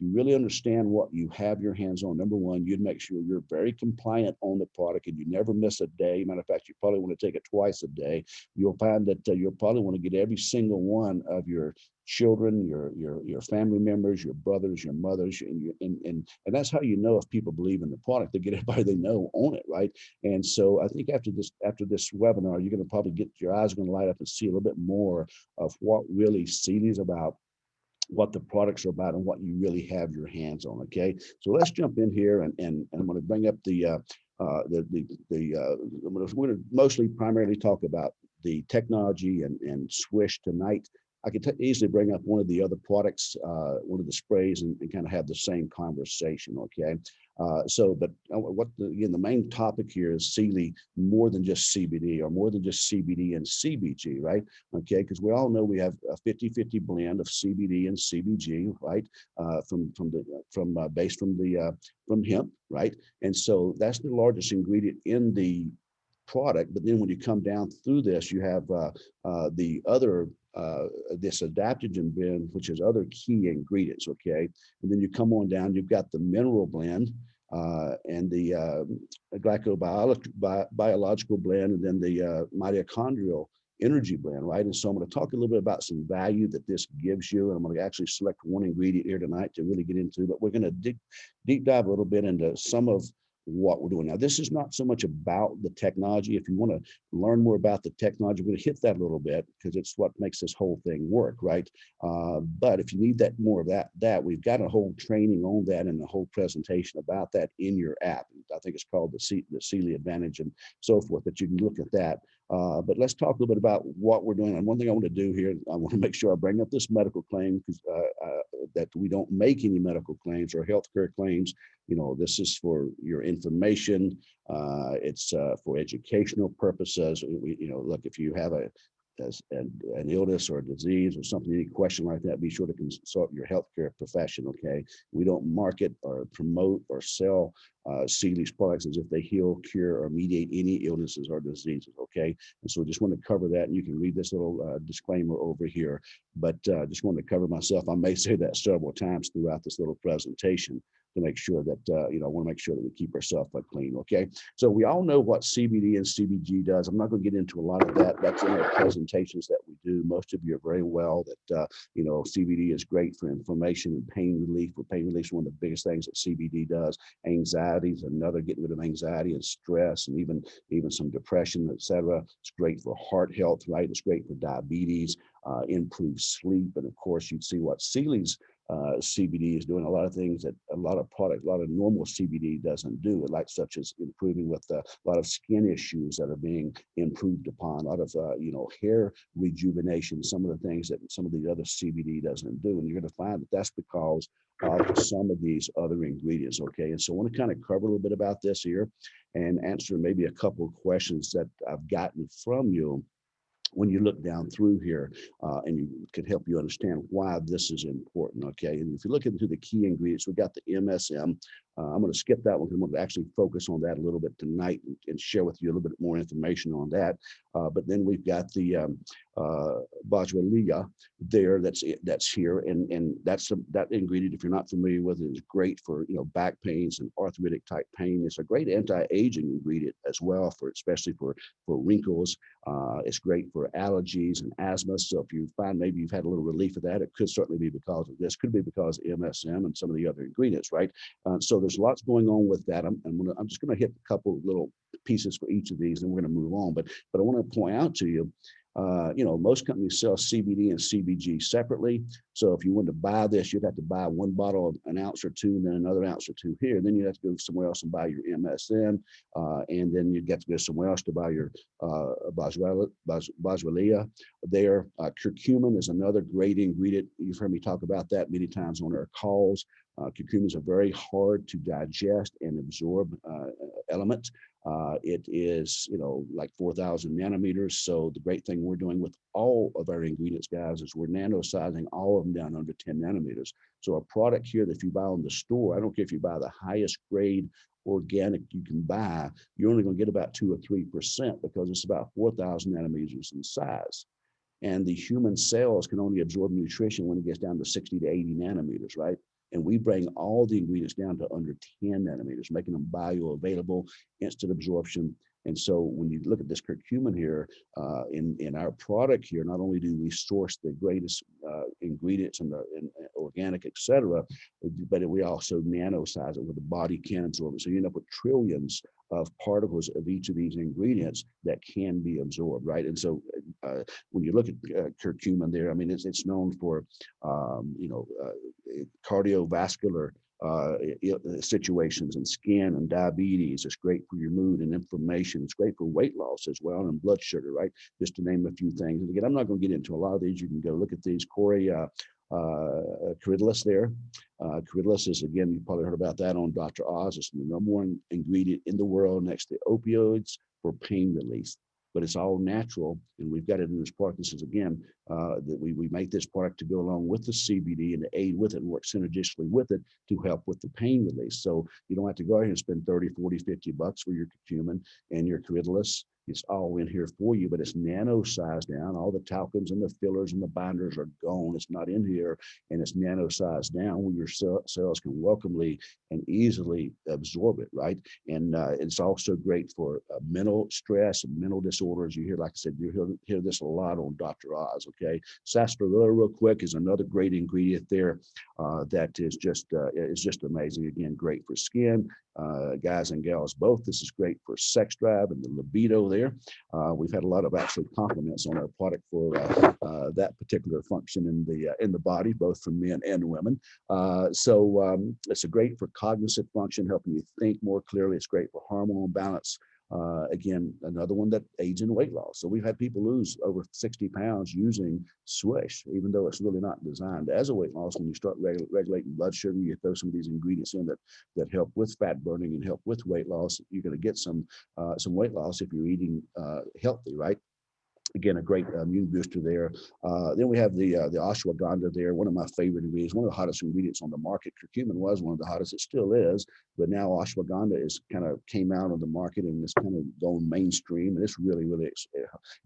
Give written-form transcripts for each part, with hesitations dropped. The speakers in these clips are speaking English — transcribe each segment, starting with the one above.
you really understand what you have your hands on, number one, you'd make sure you're very compliant on the product and you never miss a day. Matter of fact, you probably want to take it twice a day. You'll find that you'll probably want to get every single one of your children, your family members, your brothers, your mothers, and that's how you know if people believe in the product. They get everybody they know on it, right? And so I think after this webinar, you're going to probably get your eyes are going to light up and see a little bit more of what really CILI is about, what the products are about, and what you really have your hands on. Okay, so let's jump in here, and I'm going to bring up we're going to mostly primarily talk about the technology and swish tonight. I could easily bring up one of the other products, one of the sprays, and kind of have the same conversation. Okay, again, the main topic here is CILI more than just CBD, or more than just CBD and CBG, right? Okay, because we all know we have a 50-50 blend of CBD and CBG, right? Based from hemp, right? And so that's the largest ingredient in the product. But then when you come down through this, you have the other this adaptogen blend, which is other key ingredients. Okay, and then you come on down, you've got the mineral blend, and the glycobiological blend, and then the mitochondrial energy blend, right? And so I'm going to talk a little bit about some value that this gives you, and I'm going to actually select one ingredient here tonight to really get into, but we're going to deep dive a little bit into some of what we're doing. Now, this is not so much about the technology. If you want to learn more about the technology, we're going to hit that a little bit because it's what makes this whole thing work, right? But if you need that more of that we've got a whole training on that and a whole presentation about that in your app. I think it's called the CILI Advantage and so forth, that you can look at that. But let's talk a little bit about what we're doing. And one thing I want to do here, I want to make sure I bring up this medical claim, because that we don't make any medical claims or healthcare claims. You know, this is for your information. It's for educational purposes. Look, if you have an illness or a disease or something, any question like that, be sure to consult your healthcare profession. Okay, we don't market or promote or sell CILI's products as if they heal, cure, or mediate any illnesses or diseases. Okay, and so just want to cover that, and you can read this little disclaimer over here. But just wanted to cover myself. I may say that several times throughout this little presentation to make sure that I want to make sure that we keep ourselves clean. Okay, so we all know what CBD and CBG does. I'm not going to get into a lot of that. That's in our presentations that we do. Most of you are very well that CBD is great for inflammation and pain relief. For pain relief is one of the biggest things that CBD does. Anxiety is another, getting rid of anxiety and stress, and even some depression, etc. It's great for heart health, right? It's great for diabetes, improves sleep, and of course you'd see what CILI's CBD is doing a lot of things that a lot of normal CBD doesn't do, like such as improving with a lot of skin issues that are being improved upon, a lot of hair rejuvenation, some of the things that some of the other CBD doesn't do. And you're going to find that that's because of some of these other ingredients. Okay, and so I want to kind of cover a little bit about this here and answer maybe a couple of questions that I've gotten from you when you look down through here, and you could help you understand why this is important. Okay, and if you look into the key ingredients, we've got the MSM. I'm going to skip that one because I'm going to actually focus on that a little bit tonight and share with you a little bit more information on that. But then we've got the boswellia there that's here, and that ingredient, if you're not familiar with it, is great for back pains and arthritic type pain. It's a great anti-aging ingredient as well, especially for wrinkles. It's great for allergies and asthma. So if you find maybe you've had a little relief of that, it could certainly be because of this. Could be because of MSM and some of the other ingredients, right? So there's lots going on with that. I'm just going to hit a couple of little pieces for each of these, and we're going to move on. But I want to point out to you, most companies sell CBD and CBG separately. So if you wanted to buy this, you'd have to buy one bottle of an ounce or two, and then another ounce or two here. Then you'd have to go somewhere else and buy your MSM, and then you'd get to go somewhere else to buy your boswellia there. Curcumin is another great ingredient. You've heard me talk about that many times on our calls. Curcumin is a very hard to digest and absorb element. It is, like 4,000 nanometers. So the great thing we're doing with all of our ingredients, guys, is we're nano-sizing all of them down under 10 nanometers. So a product here that if you buy on the store, I don't care if you buy the highest grade organic you can buy, you're only going to get about 2 or 3% because it's about 4,000 nanometers in size. And the human cells can only absorb nutrition when it gets down to 60 to 80 nanometers, right? And we bring all the ingredients down to under 10 nanometers, making them bioavailable, instant absorption. And so when you look at this curcumin here, in our product here, not only do we source the greatest ingredients and organic, et cetera, but we also nanosize it where the body can absorb it. So you end up with trillions of particles of each of these ingredients that can be absorbed, right? And so when you look at curcumin there, I mean, it's known for, cardiovascular situations and skin and diabetes. It's great for your mood and inflammation. It's great for weight loss as well and blood sugar, right? Just to name a few things. And again, I'm not going to get into a lot of these. You can go look at these. Corey Caridulus there. Caridulus is, again, you probably heard about that on Dr. Oz. It's the #1 ingredient in the world next to opioids for pain relief. But it's all natural, and we've got it in this product. This is, again, that we make this product to go along with the CBD and to aid with it and work synergistically with it to help with the pain release. So you don't have to go out here and spend 30, 40, 50 bucks for your curcumin and your Caridulus. It's all in here for you, but it's nano sized down. All the talcums and the fillers and the binders are gone. It's not in here, and it's nano sized down where your cells can welcomely and easily absorb it, right? And it's also great for mental stress and mental disorders. You hear, like I said, you hear this a lot on Dr. Oz, okay? Sarsaparilla, real quick, is another great ingredient there that is just amazing. Again, great for skin, guys and gals both. This is great for sex drive and the libido there. We've had a lot of actually compliments on our product for that particular function in the body, both for men and women. So it's a great for cognitive function, helping you think more clearly. It's great for hormonal balance. Again, another one that aids in weight loss. So we've had people lose over 60 pounds using Swish, even though it's really not designed as a weight loss. When you start regulating blood sugar, you throw some of these ingredients in that help with fat burning and help with weight loss. You're going to get some weight loss if you're eating healthy, right? Again, a great immune booster there. Then we have the ashwagandha there, one of my favorite ingredients, one of the hottest ingredients on the market. Curcumin was one of the hottest, it still is, but now ashwagandha is kind of came out on the market and it's kind of gone mainstream. And it's really,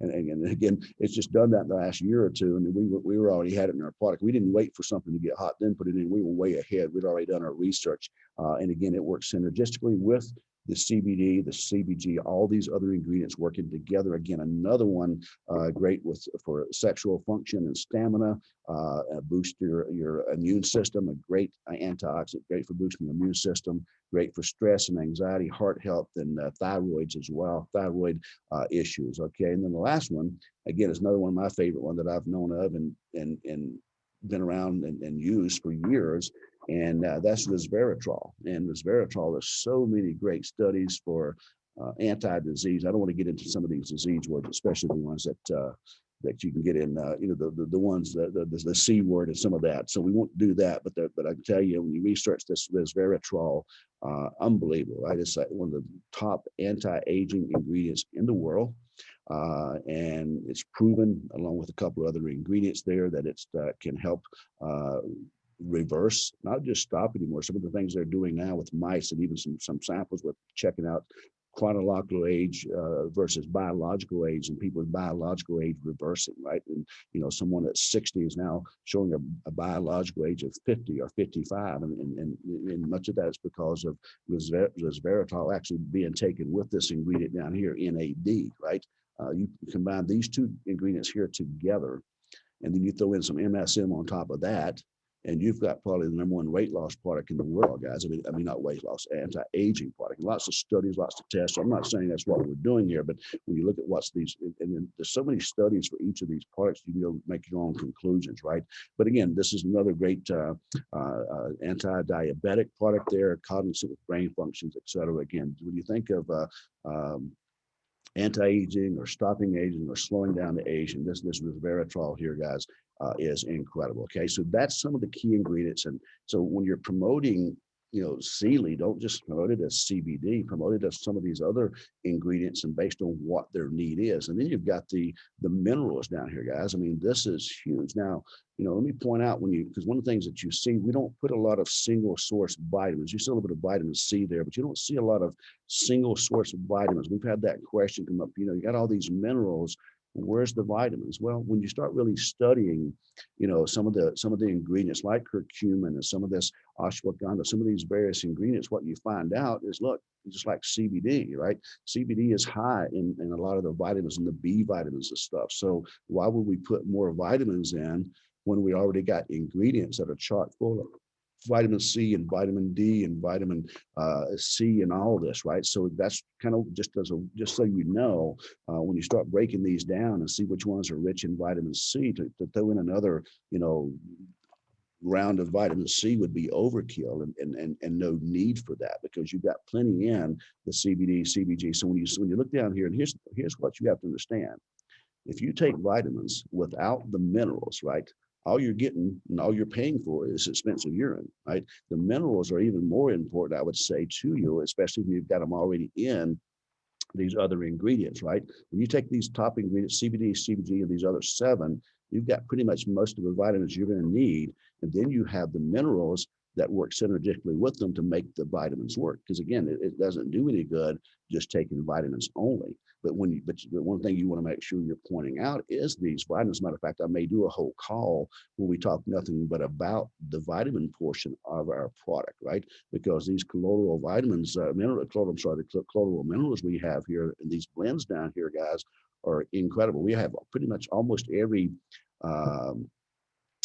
and again, it's just done that in the last year or two. And we were already had it in our product. We didn't wait for something to get hot, then put it in. We were way ahead. We'd already done our research. And again, it works synergistically with the CBD, the CBG, all these other ingredients working together. Again, another one great for sexual function and stamina, boost your immune system, a great antioxidant, great for boosting the immune system, great for stress and anxiety, heart health, and thyroids as well, thyroid issues. Okay, and then the last one, again, is another one of my favorite one that I've known of and been around and used for years. And that's resveratrol. And resveratrol, there's so many great studies for anti-disease. I don't want to get into some of these disease words, especially the ones that you can get in, the ones the C word and some of that. So we won't do that. But I can tell you, when you research this resveratrol, unbelievable, right? It's like one of the top anti-aging ingredients in the world. And it's proven, along with a couple of other ingredients there, that it can help reverse, not just stop anymore. Some of the things they're doing now with mice and even some samples with checking out chronological age versus biological age, and people with biological age reversing, right? And someone at 60 is now showing a biological age of 50 or 55, and much of that is because of resveratrol actually being taken with this ingredient down here, NAD, right? You combine these two ingredients here together, and then you throw in some MSM on top of that, and you've got probably the #1 weight loss product in the world, guys. I mean, not weight loss, anti-aging product. Lots of studies, lots of tests. So I'm not saying that's what we're doing here, but when you look at what's these, and then there's so many studies for each of these products, you can go make your own conclusions, right? But again, this is another great anti-diabetic product there, cognitive brain functions, et cetera. Again, when you think of anti-aging or stopping aging or slowing down the aging, this resveratrol here, guys, is incredible. Okay, so that's some of the key ingredients. And so when you're promoting CILI, don't just promote it as CBD, promote it as some of these other ingredients and based on what their need is. And then you've got the minerals down here, guys. I mean, this is huge. Now, let me point out because one of the things that you see, we don't put a lot of single source vitamins. You see a little bit of vitamin C there, but you don't see a lot of single source vitamins. We've had that question come up. You got all these minerals, Where's the vitamins? Well, when you start really studying, some of the ingredients like curcumin and some of this ashwagandha, some of these various ingredients, what you find out is, look, just like CBD, right? CBD is high in a lot of the vitamins and the B vitamins and stuff. So why would we put more vitamins in when we already got ingredients that are chock full of vitamin C and vitamin D and vitamin C and all of this, right? So that's kind of just just so you know, when you start breaking these down and see which ones are rich in vitamin C, to throw in another, round of vitamin C would be overkill, and no need for that, because you've got plenty in the CBD, CBG. So when you look down here, and here's what you have to understand. If you take vitamins without the minerals, right, all you're getting and all you're paying for is expensive urine, right? The minerals are even more important, I would say, to you, especially if you've got them already in these other ingredients, right? When you take these top ingredients, CBD, CBG, and these other 7, you've got pretty much most of the vitamins you're going to need. And then you have the minerals that work synergistically with them to make the vitamins work. Because again, it doesn't do any good just taking vitamins only. But one thing you want to make sure you're pointing out is these vitamins. Matter of fact, I may do a whole call where we talk nothing but about the vitamin portion of our product, right? Because these colloidal vitamins, the colloidal minerals we have here in these blends down here, guys, are incredible. We have pretty much um,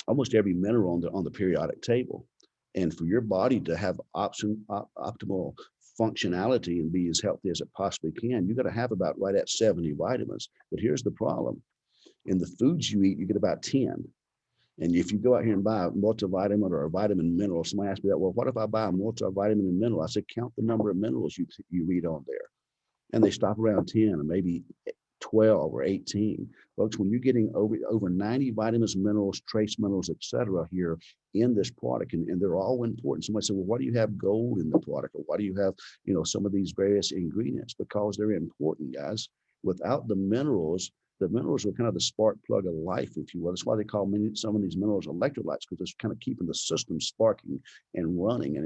almost every mineral on the periodic table. And for your body to have optimal functionality and be as healthy as it possibly can, you got to have about right at 70 vitamins. But here's the problem. In the foods you eat, you get about 10. And if you go out here and buy a multivitamin or a vitamin mineral, somebody asked me that, well, what if I buy a multivitamin and mineral? I said, count the number of minerals you read on there. And they stop around 10 or maybe 12 or 18. Folks, when you're getting over 90 vitamins, minerals, trace minerals, et cetera, here in this product, and they're all important. Somebody said, well, why do you have gold in the product? Or why do you have, some of these various ingredients? Because they're important, guys. Without the minerals are kind of the spark plug of life, if you will. That's why they call some of these minerals electrolytes, because it's kind of keeping the system sparking and running, and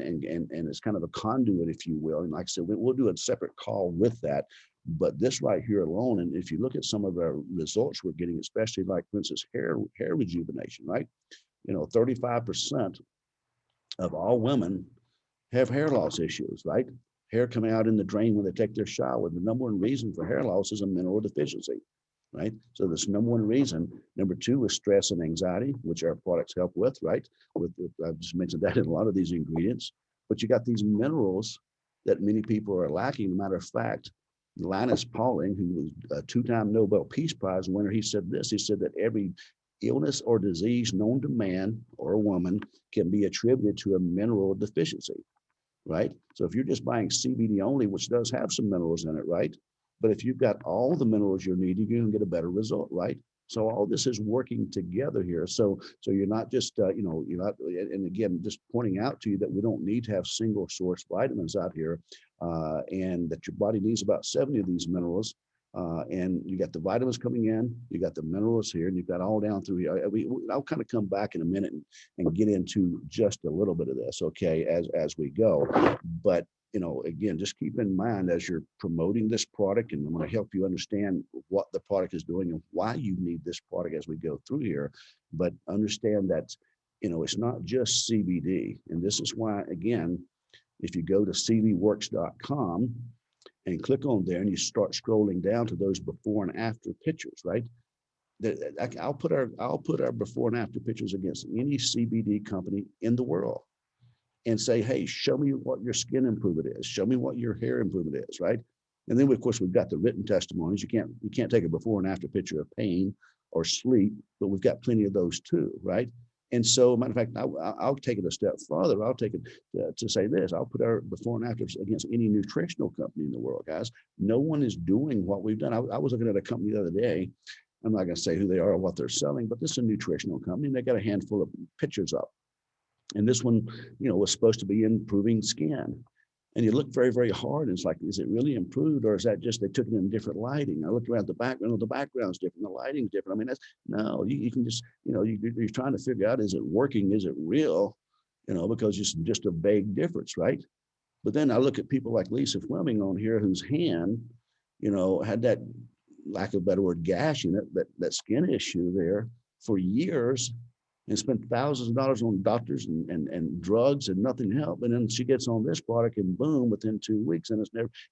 it's kind of a conduit, if you will. And like I said, we'll do a separate call with that. But this right here alone, and if you look at some of our results we're getting, especially like, for instance, hair rejuvenation, right? 35% of all women have hair loss issues, right? Hair coming out in the drain when they take their shower. The number one reason for hair loss is a mineral deficiency, right? So that's number one reason. Number 2 is stress and anxiety, which our products help with, right? I've just mentioned that in a lot of these ingredients. But you got these minerals that many people are lacking. Matter of fact, Linus Pauling, who was a 2-time Nobel Peace Prize winner, he said this. He said that every illness or disease known to man or a woman can be attributed to a mineral deficiency, right? So if you're just buying CBD only, which does have some minerals in it, right? But if you've got all the minerals you're needing, you can get a better result, right? So all this is working together here. So you're not just, you're not, and again, just pointing out to you that we don't need to have single source vitamins out here, and that your body needs about 70 of these minerals. And you got the vitamins coming in, you got the minerals here, and you've got all down through here. I'll kind of come back in a minute and get into just a little bit of this, okay, as we go. But again, just keep in mind as you're promoting this product, and I'm going to help you understand what the product is doing and why you need this product as we go through here. But understand that, it's not just CBD. And this is why, again, if you go to CILIWorks.com and click on there and you start scrolling down to those before and after pictures, right? I'll put our before and after pictures against any CBD company in the world, and say, hey, show me what your skin improvement is. Show me what your hair improvement is, right? And then, of course, we've got the written testimonies. You can't take a before and after picture of pain or sleep, but we've got plenty of those too, right? And so, matter of fact, I'll take it a step further. I'll take it to say this. I'll put our before and after against any nutritional company in the world, guys. No one is doing what we've done. I was looking at a company the other day. I'm not going to say who they are or what they're selling, but this is a nutritional company, and they got a handful of pictures up. And this one, was supposed to be improving skin. And you look very, very hard, and it's like, is it really improved, or is that just they took it in different lighting? I looked around the background, the background's different, the lighting's different. I mean, you can just, you're trying to figure out, is it working? Is it real? Because it's just a vague difference, right? But then I look at people like Lisa Fleming on here, whose hand, had that lack of a better word, gashing it, that skin issue there for years, and spent thousands of dollars on doctors and drugs, and nothing helped. And then she gets on this product, and boom, within 2 weeks, and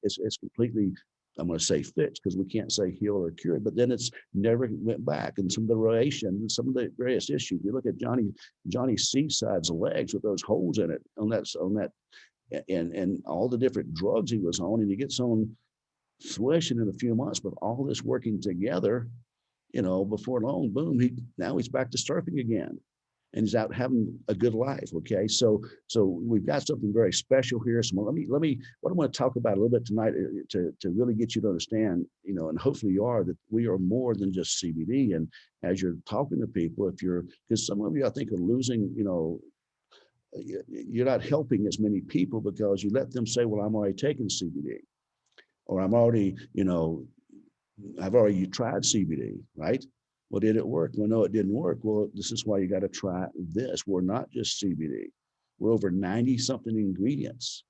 it's completely, I'm going to say fixed, because we can't say heal or cured, but then it's never went back. And some of the relation, some of the various issues. You look at Johnny Seaside's legs with those holes in it, on that, and all the different drugs he was on, and he gets on Swish, and in a few months, with all this working together, before long, boom, now he's back to surfing again, and he's out having a good life. Okay, so we've got something very special here. So what I want to talk about a little bit tonight, to really get you to understand, and hopefully you are, that we are more than just CBD. And as you're talking to people, because some of you, I think, are losing, you're not helping as many people, because you let them say, well, I'm already taking CBD, or I'm already, I've already tried CBD, right? Well, did it work? Well, no, it didn't work. Well, this is why you got to try this. We're not just CBD. We're over 90 something ingredients,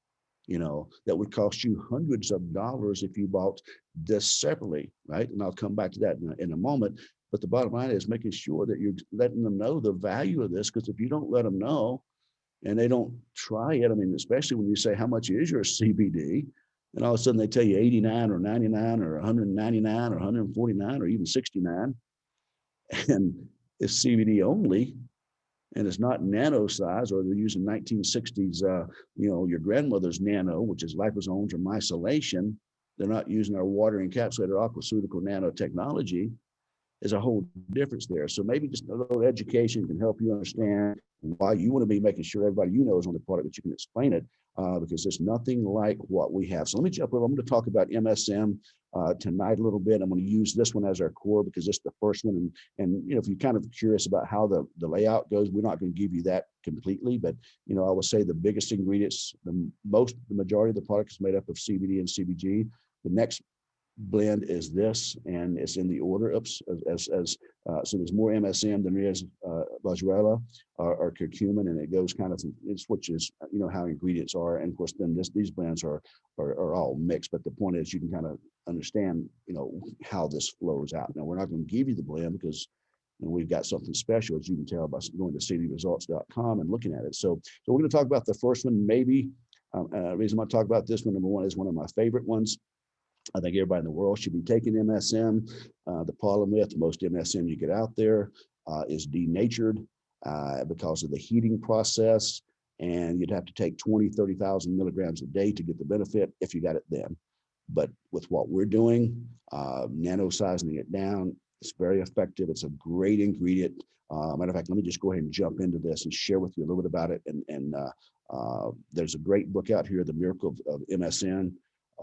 that would cost you hundreds of dollars if you bought this separately, right? And I'll come back to that in a moment. But the bottom line is making sure that you're letting them know the value of this, because if you don't let them know and they don't try it, I mean, especially when you say, how much is your CBD? And all of a sudden they tell you 89 or 99 or 199 or 149 or even 69. And it's CBD only, and it's not nano size, or they're using 1960s, your grandmother's nano, which is liposomes or myceliation. They're not using our water encapsulated aquaceutical nanotechnology. There's a whole difference there. So maybe just a little education can help you understand why you want to be making sure everybody is on the product, that you can explain it, because there's nothing like what we have. So let me jump over. I'm going to talk about MSM tonight a little bit. I'm going to use this one as our core, because it's the first one. And if you're kind of curious about how the layout goes, we're not going to give you that completely, but I will say the biggest ingredients, the majority of the product is made up of CBD and CBG. The next blend is this, and it's in the order so there's more MSM than there is boswellia or curcumin, and it goes kind of, it switches how ingredients are, and of course then these blends are all mixed. But the point is, you can kind of understand how this flows out. Now, we're not going to give you the blend, because we've got something special, as you can tell by going to ciliresults.com and looking at it. So we're going to talk about the first one. Maybe reason I talk about this one, number one, is one of my favorite ones. I think everybody in the world should be taking MSM. The problem with most MSM you get out there is denatured because of the heating process, and you'd have to take 30,000 milligrams a day to get the benefit if you got it then. But with what we're doing, nano-sizing it down, it's very effective. It's a great ingredient. Matter of fact, let me just go ahead and jump into this and share with you a little bit about it. And there's a great book out here, The Miracle of MSM,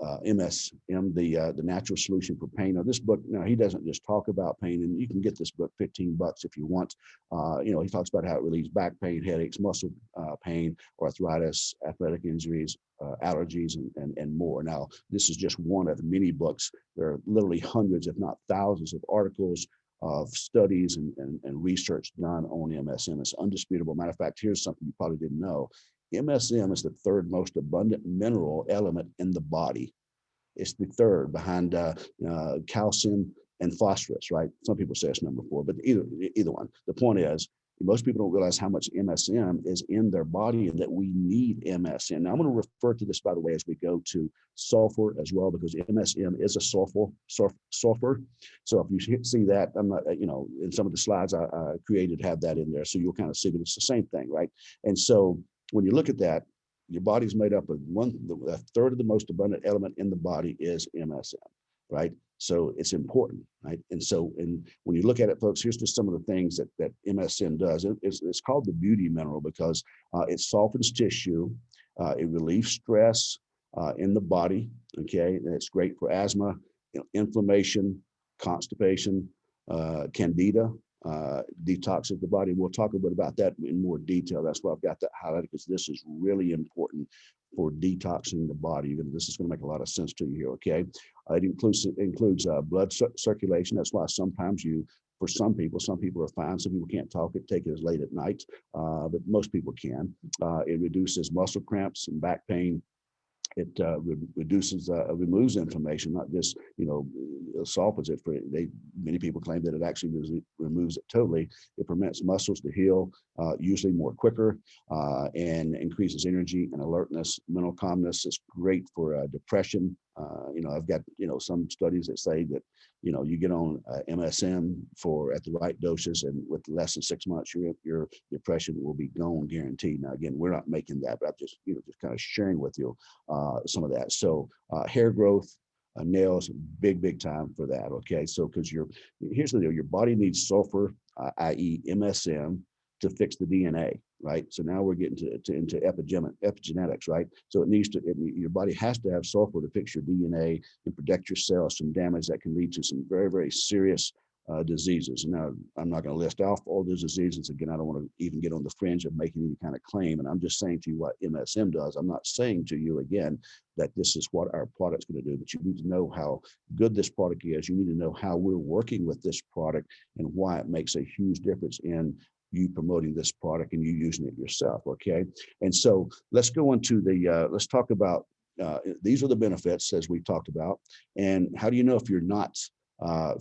the natural solution for pain. Now, this book, he doesn't just talk about pain, and you can get this book $15 if you want. He talks about how it relieves back pain, headaches, muscle pain, arthritis, athletic injuries, allergies, and more. Now, this is just one of many books. There are literally hundreds, if not thousands, of articles, of studies and research done on MSM. It's undisputable. Matter of fact, here's something you probably didn't know. MSM is the third most abundant mineral element in the body. It's the third, behind calcium and phosphorus, right? Some people say it's number 4, but either one. The point is, most people don't realize how much MSM is in their body, and that we need MSM. Now, I'm going to refer to this, by the way, as we go to sulfur as well, because MSM is a sulfur. So if you see that, I'm not, in some of the slides I created have that in there, so you'll kind of see that it's the same thing, right? And so when you look at that, your body's made up of a third of the most abundant element in the body is MSM, right? So it's important, right? And when you look at it, folks, here's just some of the things that MSM does. It's called the beauty mineral because it softens tissue, it relieves stress in the body, okay? And it's great for asthma, inflammation, constipation, candida, detoxes the body. We'll talk a bit about that in more detail. That's why I've got that highlighted, because this is really important for detoxing the body. This is going to make a lot of sense to you here, okay? It includes blood circulation. That's why sometimes for some people are fine. Some people can't take it as late at night, but most people can. It reduces muscle cramps and back pain. It reduces, removes inflammation, not just, softens it. Many people claim that it actually removes it totally. It permits muscles to heal, usually more quicker, and increases energy and alertness, mental calmness. It's great for depression. I've got, some studies that say that, you get on MSM at the right doses, and with less than 6 months, your depression will be gone, guaranteed. Now, again, we're not making that, but I'm just, just kind of sharing with you some of that. So hair growth, nails, big time for that. Okay, so because here's the deal: your body needs sulfur, i.e., MSM, to fix the DNA. Right. So now we're getting into epigenetics. Right. So your body has to have sulfur to fix your DNA and protect your cells from damage that can lead to some very, very serious diseases. Now, I'm not going to list off all those diseases. Again, I don't want to even get on the fringe of making any kind of claim. And I'm just saying to you what MSM does. I'm not saying to you, again, that this is what our product's going to do, but you need to know how good this product is. You need to know how we're working with this product and why it makes a huge difference in you promoting this product and you using it yourself. Okay. And so let's go into let's talk about, these are the benefits as we talked about. And how do you know if you're not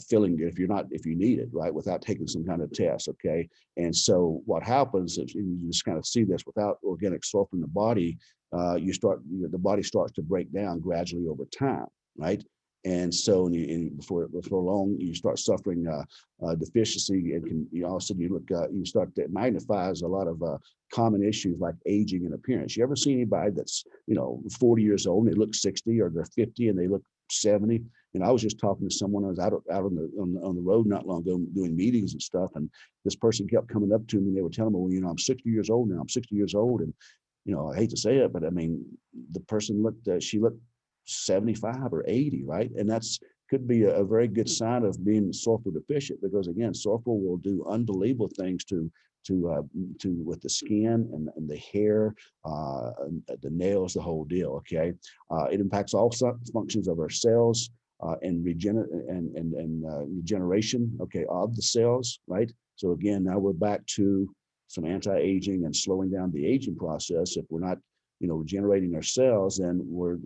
feeling good, if you need it, right, without taking some kind of test? Okay. And so what happens is, you just kind of see this, without organic sulfur in the body, the body starts to break down gradually over time, right? And so, before long, you start suffering deficiency, and all of a sudden you start to magnifies a lot of common issues like aging and appearance. You ever see anybody that's 40 years old and they look 60, or they're 50 and they look 70? And I was just talking to someone. I was out on the road not long ago doing meetings and stuff, and this person kept coming up to me and they were telling me, well, I'm 60 years old now. I'm 60 years old, and I hate to say it, but I mean, the person she looked 75 or 80, right? And that's could be a very good sign of being sulfur deficient, because again, sulfur will do unbelievable things to with the skin and the hair, the nails, the whole deal. Okay, it impacts all functions of our cells, and regeneration. Okay, of the cells, right? So again, now we're back to some anti-aging and slowing down the aging process. If we're not regenerating our cells, then we're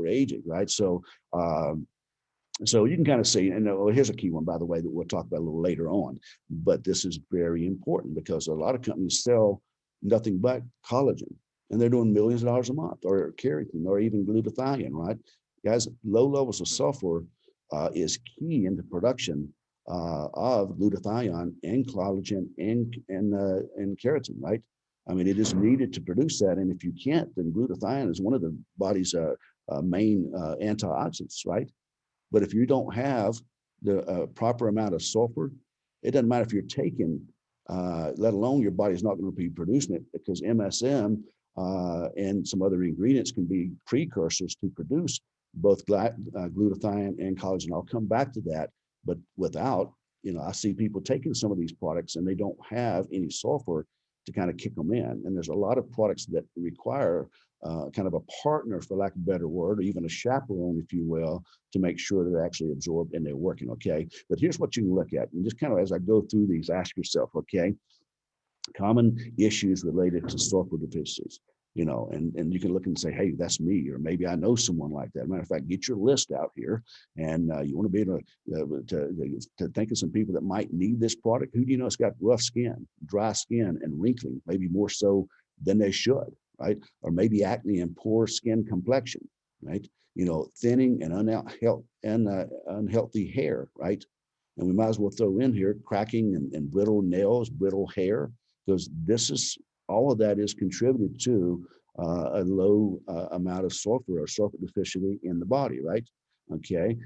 aging, right? So so you can kind of see, and here's a key one, by the way, that we'll talk about a little later on, but this is very important because a lot of companies sell nothing but collagen, and they're doing millions of dollars a month, or keratin, or even glutathione, right? Guys, low levels of sulfur is key in the production of glutathione and collagen and keratin, right? I mean, it is needed to produce that, and if you can't, then glutathione is one of the body's main antioxidants, right? But if you don't have the proper amount of sulfur, it doesn't matter if you're taking, let alone your body's not going to be producing it, because MSM and some other ingredients can be precursors to produce both glutathione and collagen. I'll come back to that, but without, I see people taking some of these products and they don't have any sulfur to kind of kick them in. And there's a lot of products that require kind of a partner, for lack of a better word, or even a chaperone, if you will, to make sure they're actually absorbed and they're working. Okay. But here's what you can look at. And just kind of as I go through these, ask yourself, okay, common issues related to sulfur deficiencies, and you can look and say, hey, that's me, or maybe I know someone like that. Matter of fact, get your list out here, and you want to be able to think of some people that might need this product. Who do you know has got rough skin, dry skin, and wrinkling, maybe more so than they should, right? Or maybe acne and poor skin complexion, right? Thinning and unhealthy hair, right? And we might as well throw in here cracking and brittle nails, brittle hair, because all of that is contributed to a low amount of sulfur or sulfur deficiency in the body, right? Okay.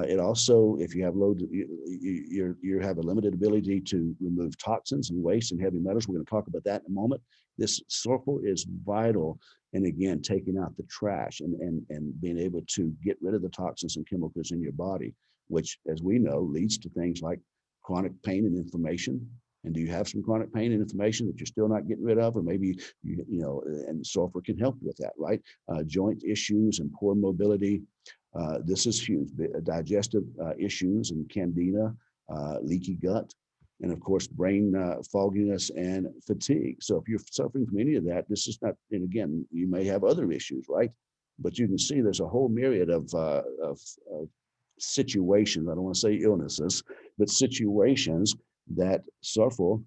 It also, if you have you have a limited ability to remove toxins and waste and heavy metals. We're going to talk about that in a moment. This sulfur is vital. And again, taking out the trash and being able to get rid of the toxins and chemicals in your body, which, as we know, leads to things like chronic pain and inflammation. And do you have some chronic pain and inflammation that you're still not getting rid of? Or maybe, and sulfur can help with that, right? Joint issues and poor mobility. This is huge. Digestive issues and candida, leaky gut, and of course, brain fogginess and fatigue. So if you're suffering from any of that, this is not, and again, you may have other issues, right? But you can see there's a whole myriad of situations. I don't want to say illnesses, but situations that sulfur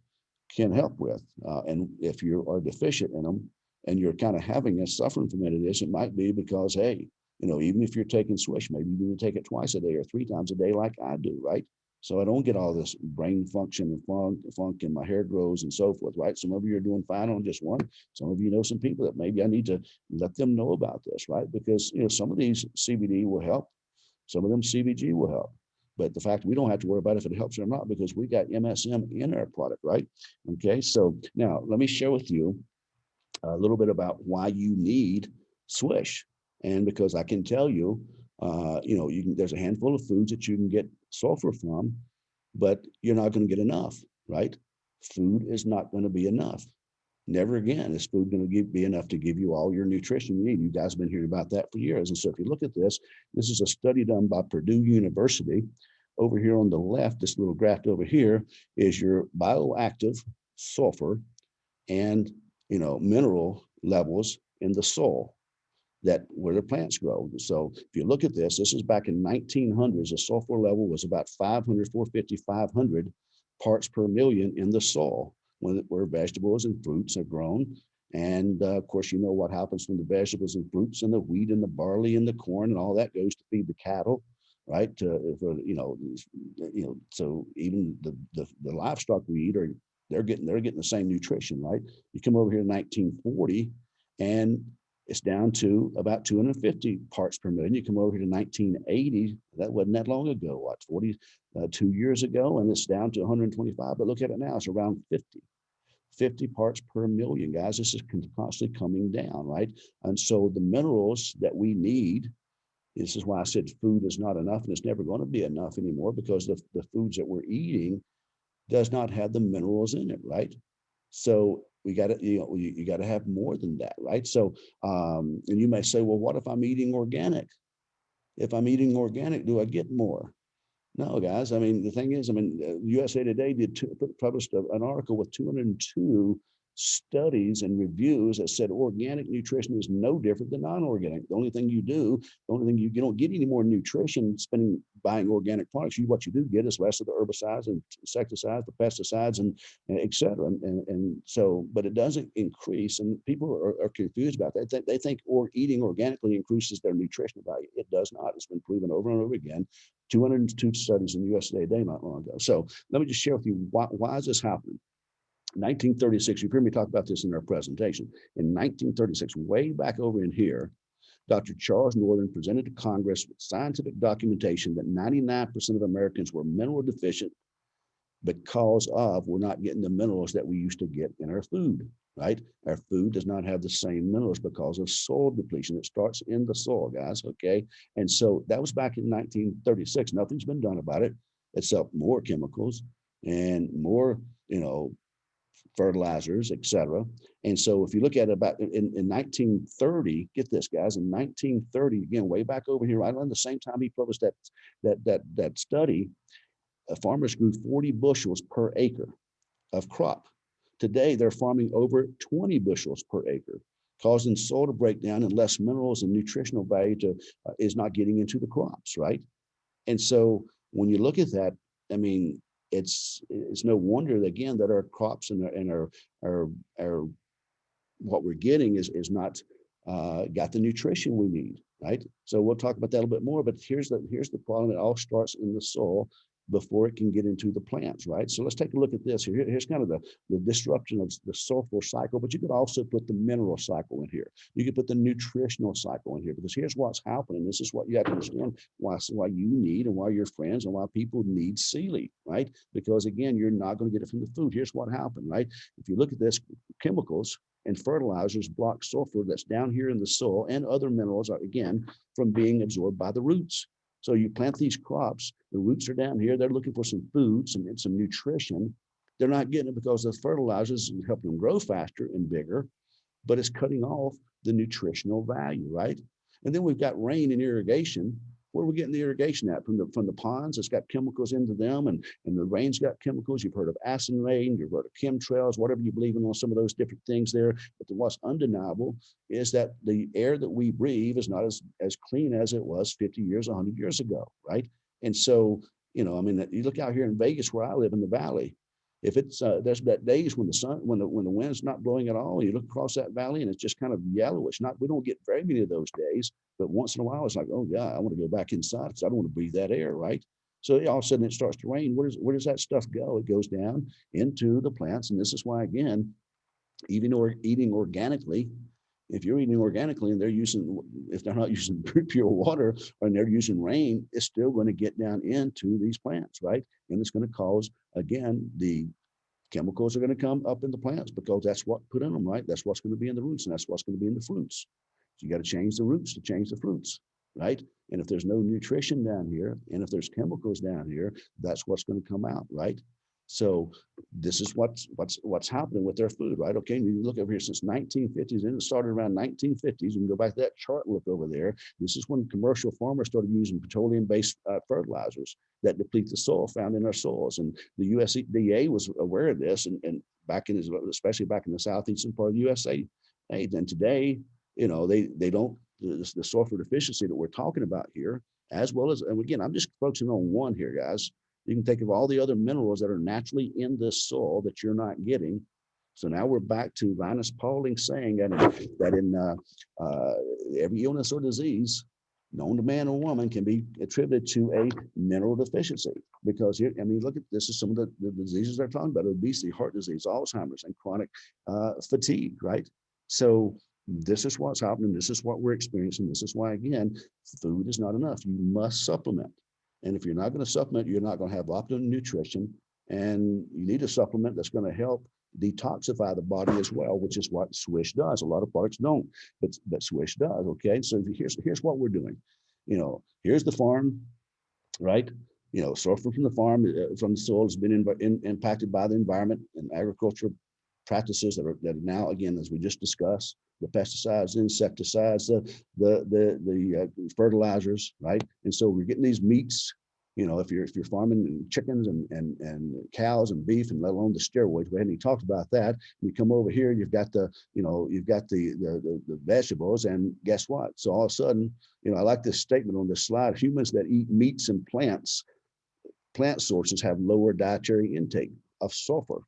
can help with. And if you are deficient in them and you're kind of having a suffering from it might be because, hey, even if you're taking Swish, maybe you need to take it twice a day or 3 times a day like I do, right? So I don't get all this brain function and funk and my hair grows and so forth, right? Some of you are doing fine on just one. Some of you know some people that maybe I need to let them know about this, right? Because, some of these CBD will help. Some of them CBG will help. But the fact we don't have to worry about if it helps or not because we got MSM in our product, right? Okay, so now let me share with you a little bit about why you need Swish. And because I can tell you, there's a handful of foods that you can get sulfur from, but you're not going to get enough, right? Food is not going to be enough. Never again is food going to be enough to give you all your nutrition you need. You guys have been hearing about that for years. And so if you look at this is a study done by Purdue University. Over here on the left, this little graph over here is your bioactive sulfur and mineral levels in the soil that where the plants grow. So if you look at this is back in 1900s, the sulfur level was about 500, 450, 500 parts per million in the soil where vegetables and fruits are grown. And of course, you know what happens when the vegetables and fruits and the wheat and the barley and the corn and all that goes to feed the cattle, right? So even the livestock we eat they're getting the same nutrition, right? You come over here in 1940, and it's down to about 250 parts per million. You come over here to 1980, that wasn't that long ago, what, 42 years ago, and it's down to 125. But look at it now, it's around 50 parts per million, guys. This is constantly coming down, right? And so the minerals that we need, this is why I said food is not enough, and it's never going to be enough anymore because the foods that we're eating does not have the minerals in it, right? So we got to, you got to have more than that, right? So, and you may say, well, what if I'm eating organic? If I'm eating organic, do I get more? No, guys. I mean, the thing is, USA Today published an article with 202 studies and reviews that said organic nutrition is no different than non-organic. The only thing you don't get any more nutrition buying organic products. What you do get is less of the herbicides and insecticides, the pesticides, and et cetera. And so, but it doesn't increase, and people are confused about that. They think eating organically increases their nutritional value. It does not. It's been proven over and over again. 202 studies in USA Today not long ago. So let me just share with you why is this happening. 1936, you've heard me talk about this in our presentation. In 1936, way back over in here, Dr. Charles Northern presented to Congress with scientific documentation that 99% of Americans were mineral deficient because of we're not getting the minerals that we used to get in our food, right? Our food does not have the same minerals because of soil depletion. It starts in the soil, guys, okay? And so that was back in 1936. Nothing's been done about it except more chemicals and more, fertilizers, et cetera. And so if you look at it about in 1930, get this, guys, in 1930, again, way back over here, right around the same time he published that study, farmers grew 40 bushels per acre of crop. Today, they're farming over 20 bushels per acre, causing soil to break down and less minerals and nutritional value is not getting into the crops, right? And so when you look at that, I mean, it's no wonder again that our crops and our what we're getting is not got the nutrition we need, right? So we'll talk about that a little bit more. But here's the problem: it all starts in the soil before it can get into the plants, right? So let's take a look at this. Here's kind of the disruption of the sulfur cycle, but you could also put the mineral cycle in here. You could put the nutritional cycle in here, because here's what's happening. This is what you have to understand why you need and why your friends and why people need CILI, right? Because again, you're not going to get it from the food. Here's what happened, right? If you look at this, chemicals and fertilizers block sulfur that's down here in the soil and other minerals, again, from being absorbed by the roots. So you plant these crops, the roots are down here, they're looking for some food, some nutrition. They're not getting it because the fertilizers help them grow faster and bigger, but it's cutting off the nutritional value, right? And then we've got rain and irrigation. Where are we getting the irrigation at? From the ponds? It's got chemicals into them, and the rain's got chemicals. You've heard of acid rain, you've heard of chemtrails, whatever you believe in on some of those different things there. But what's undeniable is that the air that we breathe is not as clean as it was 50 years, 100 years ago, right? And so, I mean, you look out here in Vegas where I live in the valley. If it's there's that days when the wind's not blowing at all, you look across that valley and it's just kind of yellowish. Not We don't get very many of those days, but once in a while it's like, oh yeah, I want to go back inside because I don't want to breathe that air, right? So all of a sudden it starts to rain. Where does that stuff go? It goes down into the plants, and this is why, again, eating organically, if you're eating organically and if they're not using pure water and they're using rain, it's still going to get down into these plants, right? And it's going to cause, again, the chemicals are going to come up in the plants because that's what put in them, right? That's what's going to be in the roots, and that's what's going to be in the fruits. So you got to change the roots to change the fruits, right? And if there's no nutrition down here, and if there's chemicals down here, that's what's going to come out, right? So this is what's happening with their food, right? Okay, and you look over here since 1950s, and it started around 1950s. You can go back to that chart and look over there. This is when commercial farmers started using petroleum-based fertilizers that deplete the soil found in our soils. And the USDA was aware of this, and especially back in the southeastern part of the USA. And today, they don't, the sulfur deficiency that we're talking about here, as well as, and again, I'm just focusing on one here, guys. You can think of all the other minerals that are naturally in this soil that you're not getting. So now we're back to Linus Pauling saying that in every illness or disease known to man or woman can be attributed to a mineral deficiency. Because here, I mean, look at this is some of the diseases they're talking about: obesity, heart disease, Alzheimer's, and chronic fatigue, right? So this is what's happening. This is what we're experiencing. This is why, again, food is not enough. You must supplement. And if you're not going to supplement, you're not going to have optimal nutrition. And you need a supplement that's going to help detoxify the body as well, which is what Swish does. A lot of products don't, but Swish does. Okay, so here's what we're doing. Here's the farm, right? Sulfur from the farm, from the soil, has been impacted by the environment and agricultural practices that are now, again, as we just discussed, the pesticides, insecticides, the fertilizers, right? And so we're getting these meats. If you're farming chickens and cows and beef, and let alone the steroids, we hadn't even talked about that. You come over here, you've got the vegetables, and guess what? So all of a sudden, I like this statement on this slide: humans that eat meats and plant sources have lower dietary intake of sulfur.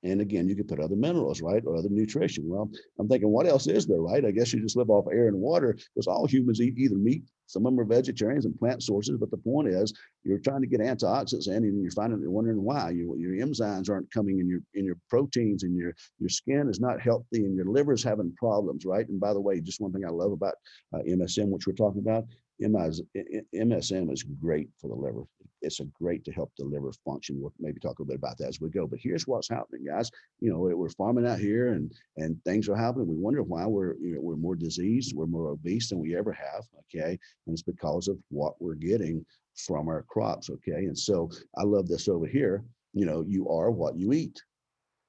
And again, you could put other minerals, right, or other nutrition. Well, I'm thinking, what else is there, right? I guess you just live off air and water, because all humans eat either meat, some of them are vegetarians, and plant sources. But the point is, you're trying to get antioxidants in, and you're wondering why your enzymes aren't coming in your proteins, and your skin is not healthy, and your liver is having problems, right? And by the way, just one thing I love about MSM, which we're talking about, MSM is great for the liver. It's great to help the liver function. We'll maybe talk a little bit about that as we go. But here's what's happening, guys. We're farming out here, and things are happening. We wonder why we're more diseased, we're more obese than we ever have. Okay, and it's because of what we're getting from our crops. Okay, and so I love this over here. You are what you eat.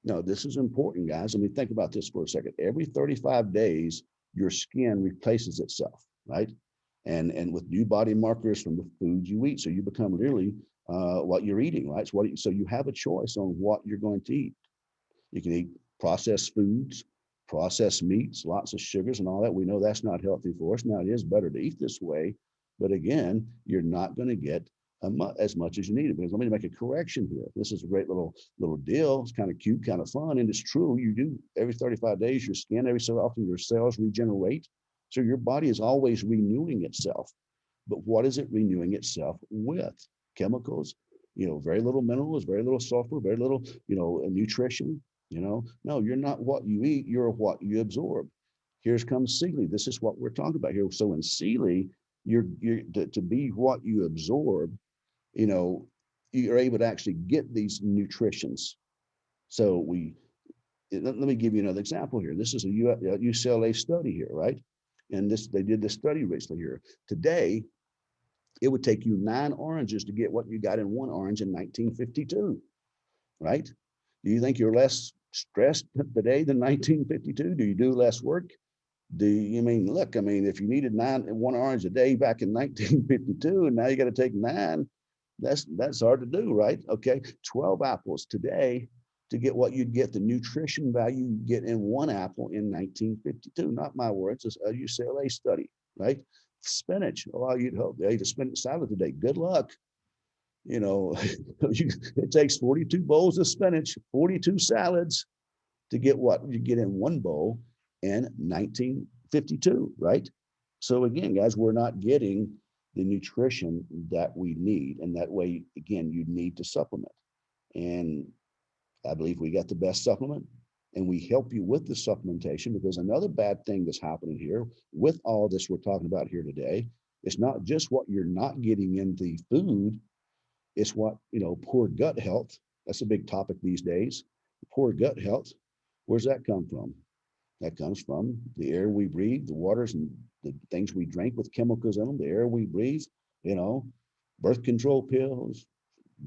No, this is important, guys. I mean, think about this for a second. Every 35 days, your skin replaces itself, right? And with new body markers from the food you eat. So you become literally what you're eating, right? So you have a choice on what you're going to eat. You can eat processed foods, processed meats, lots of sugars and all that. We know that's not healthy for us. Now, it is better to eat this way, but again, you're not going to get as much as you need it. Because let me make a correction here. This is a great little deal. It's kind of cute, kind of fun, and it's true. You do every 35 days, your skin, every so often, your cells regenerate. So your body is always renewing itself. But what is it renewing itself with? Chemicals, very little minerals, very little sulfur, very little, nutrition. No, you're not what you eat, you're what you absorb. Here comes CILI. This is what we're talking about here. So in CILI, you're to be what you absorb, you're able to actually get these nutritions. So let me give you another example here. This is a UCLA study here, right? And they did this study recently here. Today, it would take you 9 oranges to get what you got in 1 orange in 1952, right? Do you think you're less stressed today than 1952? Do you do less work? Do you mean, look, I mean, if you needed one orange a day back in 1952, and now you got to take 9, that's hard to do, right? Okay, 12 apples today to get what you'd get, the nutrition value you get in one apple in 1952. Not my words, it's a UCLA study, right? Spinach, oh, you'd hope they ate a spinach salad today. Good luck. You know, it takes 42 bowls of spinach, 42 salads to get what you get in one bowl in 1952, right? So again, guys, we're not getting the nutrition that we need. And that way, again, you need to supplement. And I believe we got the best supplement and we help you with the supplementation, because another bad thing that's happening here with all this we're talking about here today, it's not just what you're not getting in the food, it's what, poor gut health. That's a big topic these days. Poor gut health. Where's that come from? That comes from the air we breathe, the waters and the things we drink with chemicals in them, the air we breathe, you know, birth control pills,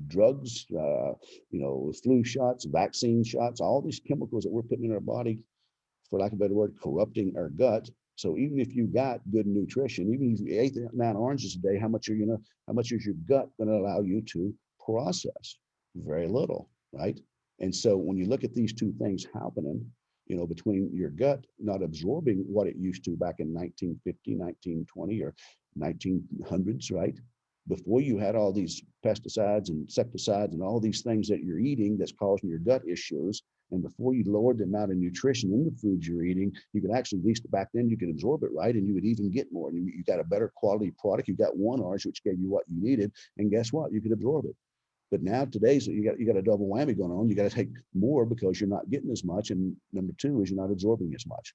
drugs, flu shots, vaccine shots, all these chemicals that we're putting in our body, for lack of a better word, corrupting our gut. So even if you got good nutrition, even if you ate 9 oranges a day, how much is your gut going to allow you to process? Very little, right? And so when you look at these two things happening, between your gut not absorbing what it used to back in 1950, 1920, or 1900s, right? Before you had all these pesticides and insecticides and all these things that you're eating that's causing your gut issues, and before you lowered the amount of nutrition in the foods you're eating, you could actually, at least back then, you could absorb it, right? And you would even get more. And you got a better quality product. You got one orange, which gave you what you needed. And guess what? You could absorb it. But now today's you got a double whammy going on. You got to take more because you're not getting as much. And number two is you're not absorbing as much.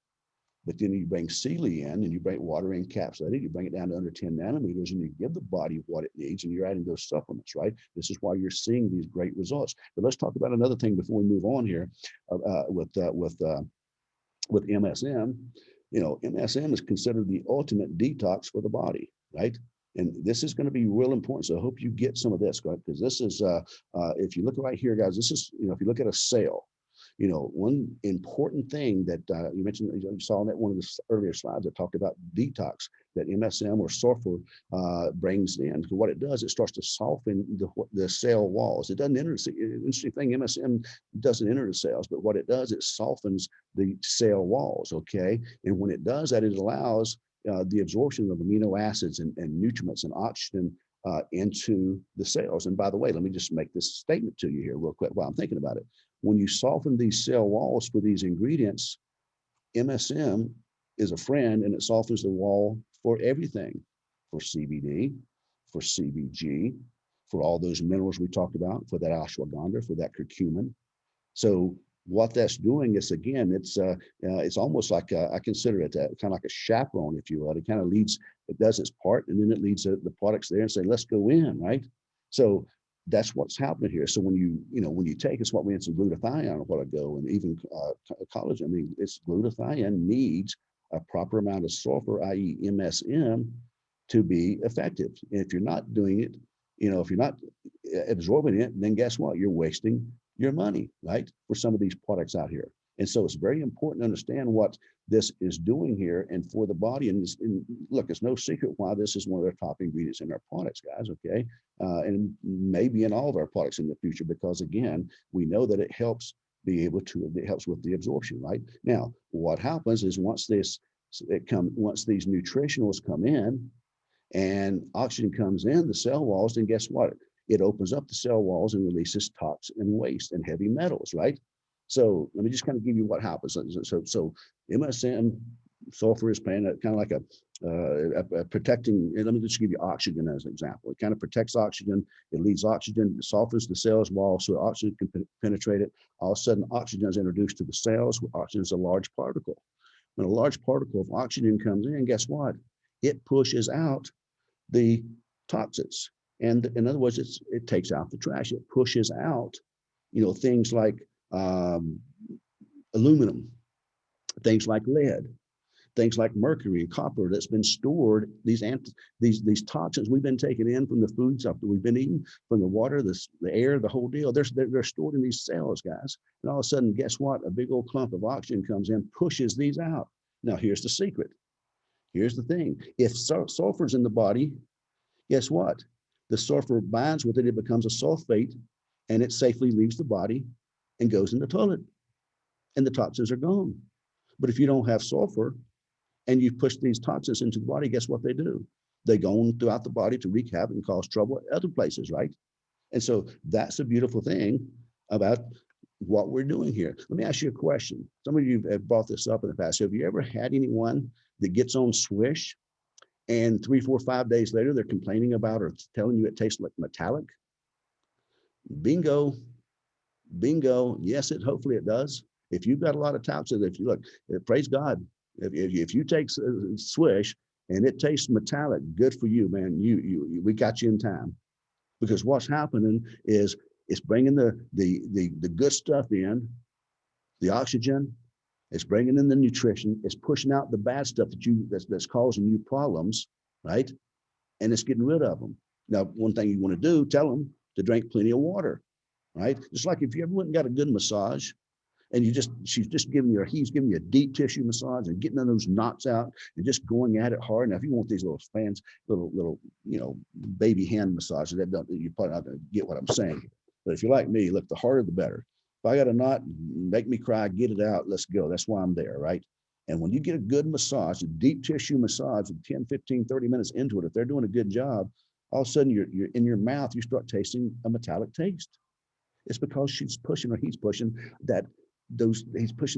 But then you bring CILI in and you bring water encapsulated, you bring it down to under 10 nanometers and you give the body what it needs and you're adding those supplements, right? This is why you're seeing these great results. But let's talk about another thing before we move on here with MSM. MSM is considered the ultimate detox for the body, right? And this is going to be real important. So I hope you get some of this, right? Because this is, if you look right here, guys, this is, if you look at a cell, one important thing that you mentioned, you saw in that one of the earlier slides that talked about detox that MSM or sulfur brings in. So what it does, it starts to soften the cell walls. It doesn't enter. Interesting thing, MSM doesn't enter the cells, but what it does, it softens the cell walls. Okay, and when it does that, it allows the absorption of amino acids and nutrients and oxygen into the cells. And by the way, let me just make this statement to you here real quick while I'm thinking about it. When you soften these cell walls for these ingredients, MSM is a friend and it softens the wall for everything, for CBD, for CBG, for all those minerals we talked about, for that ashwagandha, for that curcumin. So what that's doing is, again, it's almost like I consider it kind of like a chaperone, if you will. It kind of leads, it does its part, and then it leads the products there and say, let's go in, right? So that's what's happening here. So when you take, it's what we had some glutathione a while ago, and even collagen. I mean, it's glutathione needs a proper amount of sulfur, i.e., MSM, to be effective. And if you're not doing it, if you're not absorbing it, then guess what? You're wasting your money, right, for some of these products out here. And so it's very important to understand what this is doing here and for the body. And look, it's no secret why this is one of their top ingredients in our products, guys, okay? And maybe in all of our products in the future, because again, we know that it helps it helps with the absorption, right? Now, what happens is once these nutritionals come in and oxygen comes in the cell walls, then guess what? It opens up the cell walls and releases toxin and waste and heavy metals, right? So let me just kind of give you what happens. So MSM, sulfur is kind of like a protecting, let me just give you oxygen as an example. It kind of protects oxygen. It leaves oxygen, it softens the cell's wall so oxygen can penetrate it. All of a sudden, oxygen is introduced to the cells. Oxygen is a large particle. When a large particle of oxygen comes in, guess what? It pushes out the toxins. And in other words, it takes out the trash. It pushes out, things like aluminum, things like lead, things like mercury and copper that's been stored. These toxins we've been taking in from the food stuff that we've been eating, from the water, the air, the whole deal. They're stored in these cells, guys. And all of a sudden, guess what? A big old clump of oxygen comes in, pushes these out. Now, here's the secret. Here's the thing. If sulfur's in the body, guess what? The sulfur binds with it, it becomes a sulfate, and it safely leaves the body and goes in the toilet, and the toxins are gone. But if you don't have sulfur and you push these toxins into the body, guess what they do? They go on throughout the body to wreak havoc and cause trouble at other places, right? And so that's a beautiful thing about what we're doing here. Let me ask you a question. Some of you have brought this up in the past. Have you ever had anyone that gets on Swish and 3, 4, 5 days later, they're complaining about or telling you it tastes like metallic? Bingo, bingo. Yes, hopefully it does. If you've got a lot of toxins, if you look, praise God, if you take Swish and it tastes metallic, good for you, man. We got you in time, because what's happening is it's bringing the good stuff in, the oxygen. It's bringing in the nutrition. It's pushing out the bad stuff that's causing you problems, right? And it's getting rid of them. Now, one thing you want to do, tell them to drink plenty of water, right? Just like if you ever went and got a good massage, and he's giving you a deep tissue massage and getting those knots out and just going at it hard. Now, if you want these little little baby hand massages, you're probably not going to get what I'm saying. But if you're like me, look, the harder the better. If I got a knot, make me cry, get it out, let's go. That's why I'm there, right? And when you get a good massage, a deep tissue massage, 10, 15, 30 minutes into it, if they're doing a good job, all of a sudden you're in your mouth, you start tasting a metallic taste. It's because he's pushing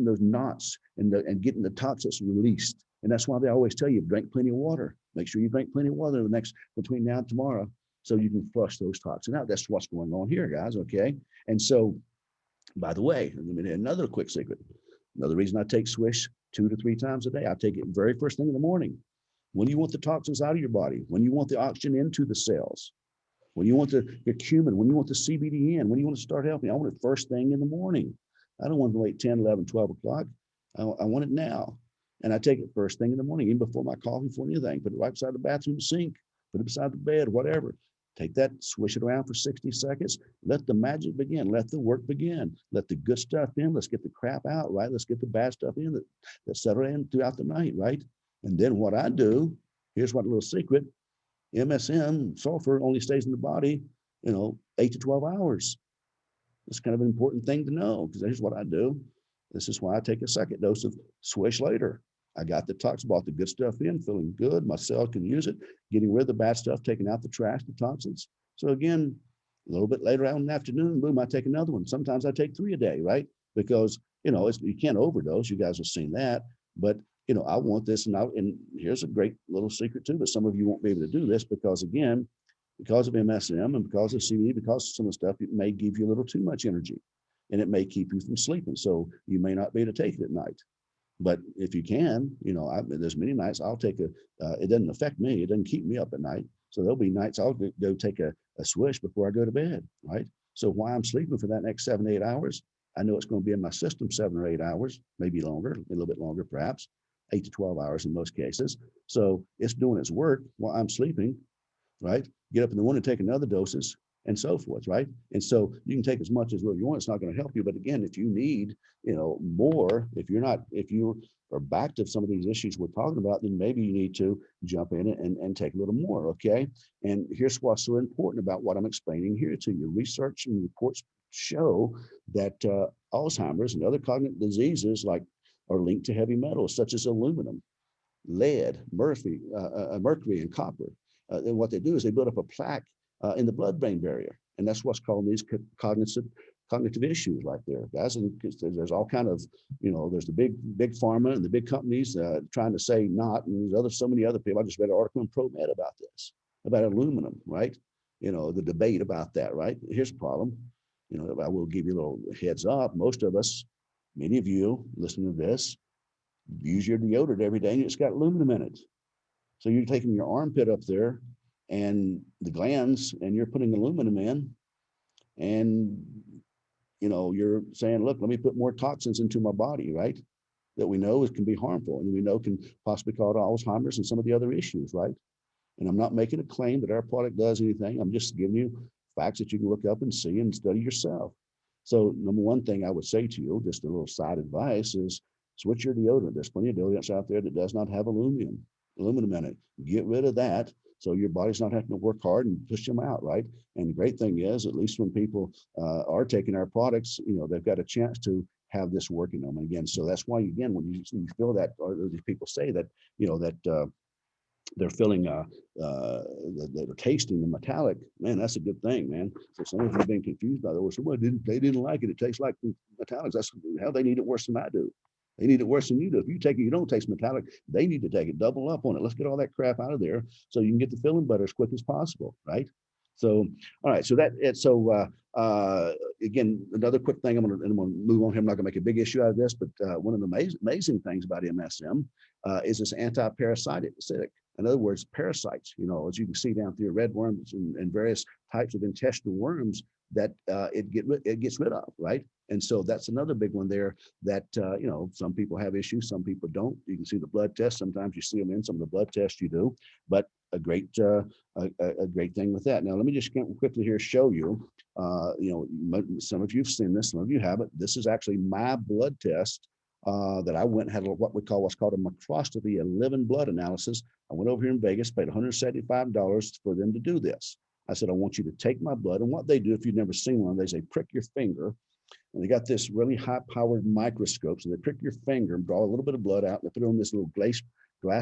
those knots and getting the toxins released. And that's why they always tell you, drink plenty of water. Make sure you drink plenty of water between now and tomorrow, so you can flush those toxins out. That's what's going on here, guys. Okay. And so, by the way, another quick secret. Another reason I take Swish 2 to 3 times a day. I take it very first thing in the morning. When you want the toxins out of your body, when you want the oxygen into the cells, when you want the cumin, when you want the CBD in, when you want to start helping, I want it first thing in the morning. I don't want to wait 10, 11, 12 o'clock. I want it now. And I take it first thing in the morning, even before my coffee, before anything. Put it right beside the bathroom sink, put it beside the bed, whatever. Take that, swish it around for 60 seconds. Let the magic begin. Let the work begin. Let the good stuff in. Let's get the crap out, right? Let's get the bad stuff in that settle in throughout the night, right? And then what I do, here's what a little secret. MSM, sulfur, only stays in the body, 8 to 12 hours. It's kind of an important thing to know, because here's what I do. This is why I take a second dose of Swish later. I got the toxin, brought the good stuff in, feeling good. My cell can use it, getting rid of the bad stuff, taking out the trash, the toxins. So again, a little bit later out in the afternoon, boom, I take another one. Sometimes I take 3 a day, right? Because, you can't overdose. You guys have seen that. But, I want this. And here's a great little secret too, but some of you won't be able to do this because, again, because of MSM and because of CBD, because of some of the stuff, it may give you a little too much energy, and it may keep you from sleeping. So you may not be able to take it at night. But if you can, there's many nights I'll take it doesn't affect me. It doesn't keep me up at night. So there'll be nights I'll go take a Swish before I go to bed, right? So while I'm sleeping for that next 7 to 8 hours, I know it's going to be in my system 7 or 8 hours, maybe longer, a little bit longer, perhaps 8 to 12 hours in most cases. So it's doing its work while I'm sleeping, right? Get up in the morning, take another doses, and so forth, right? And so you can take as much as you want. It's not going to help you. But again, if you need, more, if you are back to some of these issues we're talking about, then maybe you need to jump in and take a little more, okay? And here's what's so important about what I'm explaining here to you. Research and reports show that Alzheimer's and other cognitive diseases are linked to heavy metals such as aluminum, lead, mercury, and copper. And what they do is they build up a plaque in the blood-brain barrier, and that's what's called these cognitive issues right there, guys. And there's all kind of, there's the big pharma and the big companies trying to say not, and there's so many other people. I just read an article in ProMed about this, about aluminum, right? The debate about that, right? Here's the problem. I will give you a little heads up. Most of us, many of you listening to this, use your deodorant every day, and it's got aluminum in it. So you're taking your armpit up there and the glands, and you're putting aluminum in, and you're saying, look, let me put more toxins into my body, right? That we know can be harmful, and we know can possibly cause Alzheimer's and some of the other issues, right? And I'm not making a claim that our product does anything. I'm just giving you facts that you can look up and see and study yourself. So number one thing I would say to you, just a little side advice, is Switch your deodorant. There's plenty of deodorants out there that does not have aluminum in it. Get rid of that, so your body's not having to work hard and push them out, right? And the great thing is, at least when people are taking our products, they've got a chance to have this working on them again. So that's why, again, when you feel that, or these people say that, they're feeling they're tasting the metallic, man, that's a good thing, man. So some of you have been confused by those. Well, they didn't like it. It tastes like metallics. That's how they need it worse than I do. They need it worse than you do. If you take it, you don't taste metallic. They need to take it. Double up on it. Let's get all that crap out of there so you can get the filling butter as quick as possible, right? So, all right. So again, another quick thing. I'm gonna move on here. I'm not gonna make a big issue out of this, but one of the amazing things about MSM is this anti-parasitic. In other words, parasites. As you can see down through red worms and various types of intestinal worms that it gets rid of, right? And so that's another big one there that, some people have issues, some people don't. You can see the blood test. Sometimes you see them in some of the blood tests you do, but a great thing with that. Now, let me just quickly here show you, some of you've seen this, some of you haven't. This is actually my blood test that I went and had what's called a microscopy, a living blood analysis. I went over here in Vegas, paid $175 for them to do this. I said, I want you to take my blood. And what they do, if you've never seen one, they say, prick your finger. And they got this really high-powered microscope. So they prick your finger and draw a little bit of blood out. And they put it on this little glass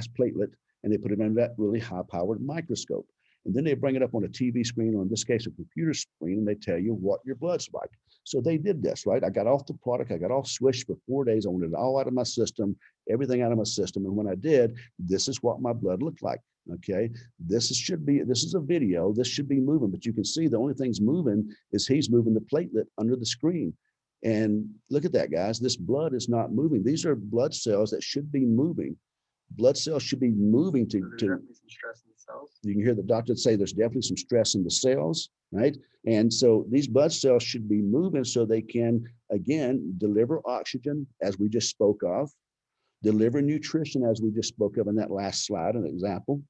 platelet, and they put it on that really high-powered microscope. And then they bring it up on a TV screen, or in this case, a computer screen, and they tell you what your blood's like. So they did this, right? I got off the product. I got off Swish for 4 days. I wanted it all out of my system, everything out of my system. And when I did, this is what my blood looked like. Okay, this is a video. This should be moving, but you can see the only thing's moving is he's moving the platelet under the screen. And look at that, guys. This blood is not moving. These are blood cells that should be moving. Blood cells should be moving to Definitely some stress in the cells. You can hear the doctor say there's definitely some stress in the cells, right? And so these blood cells should be moving so they can, again, deliver oxygen, as we just spoke of, deliver nutrition, as we just spoke of in that last slide, an example,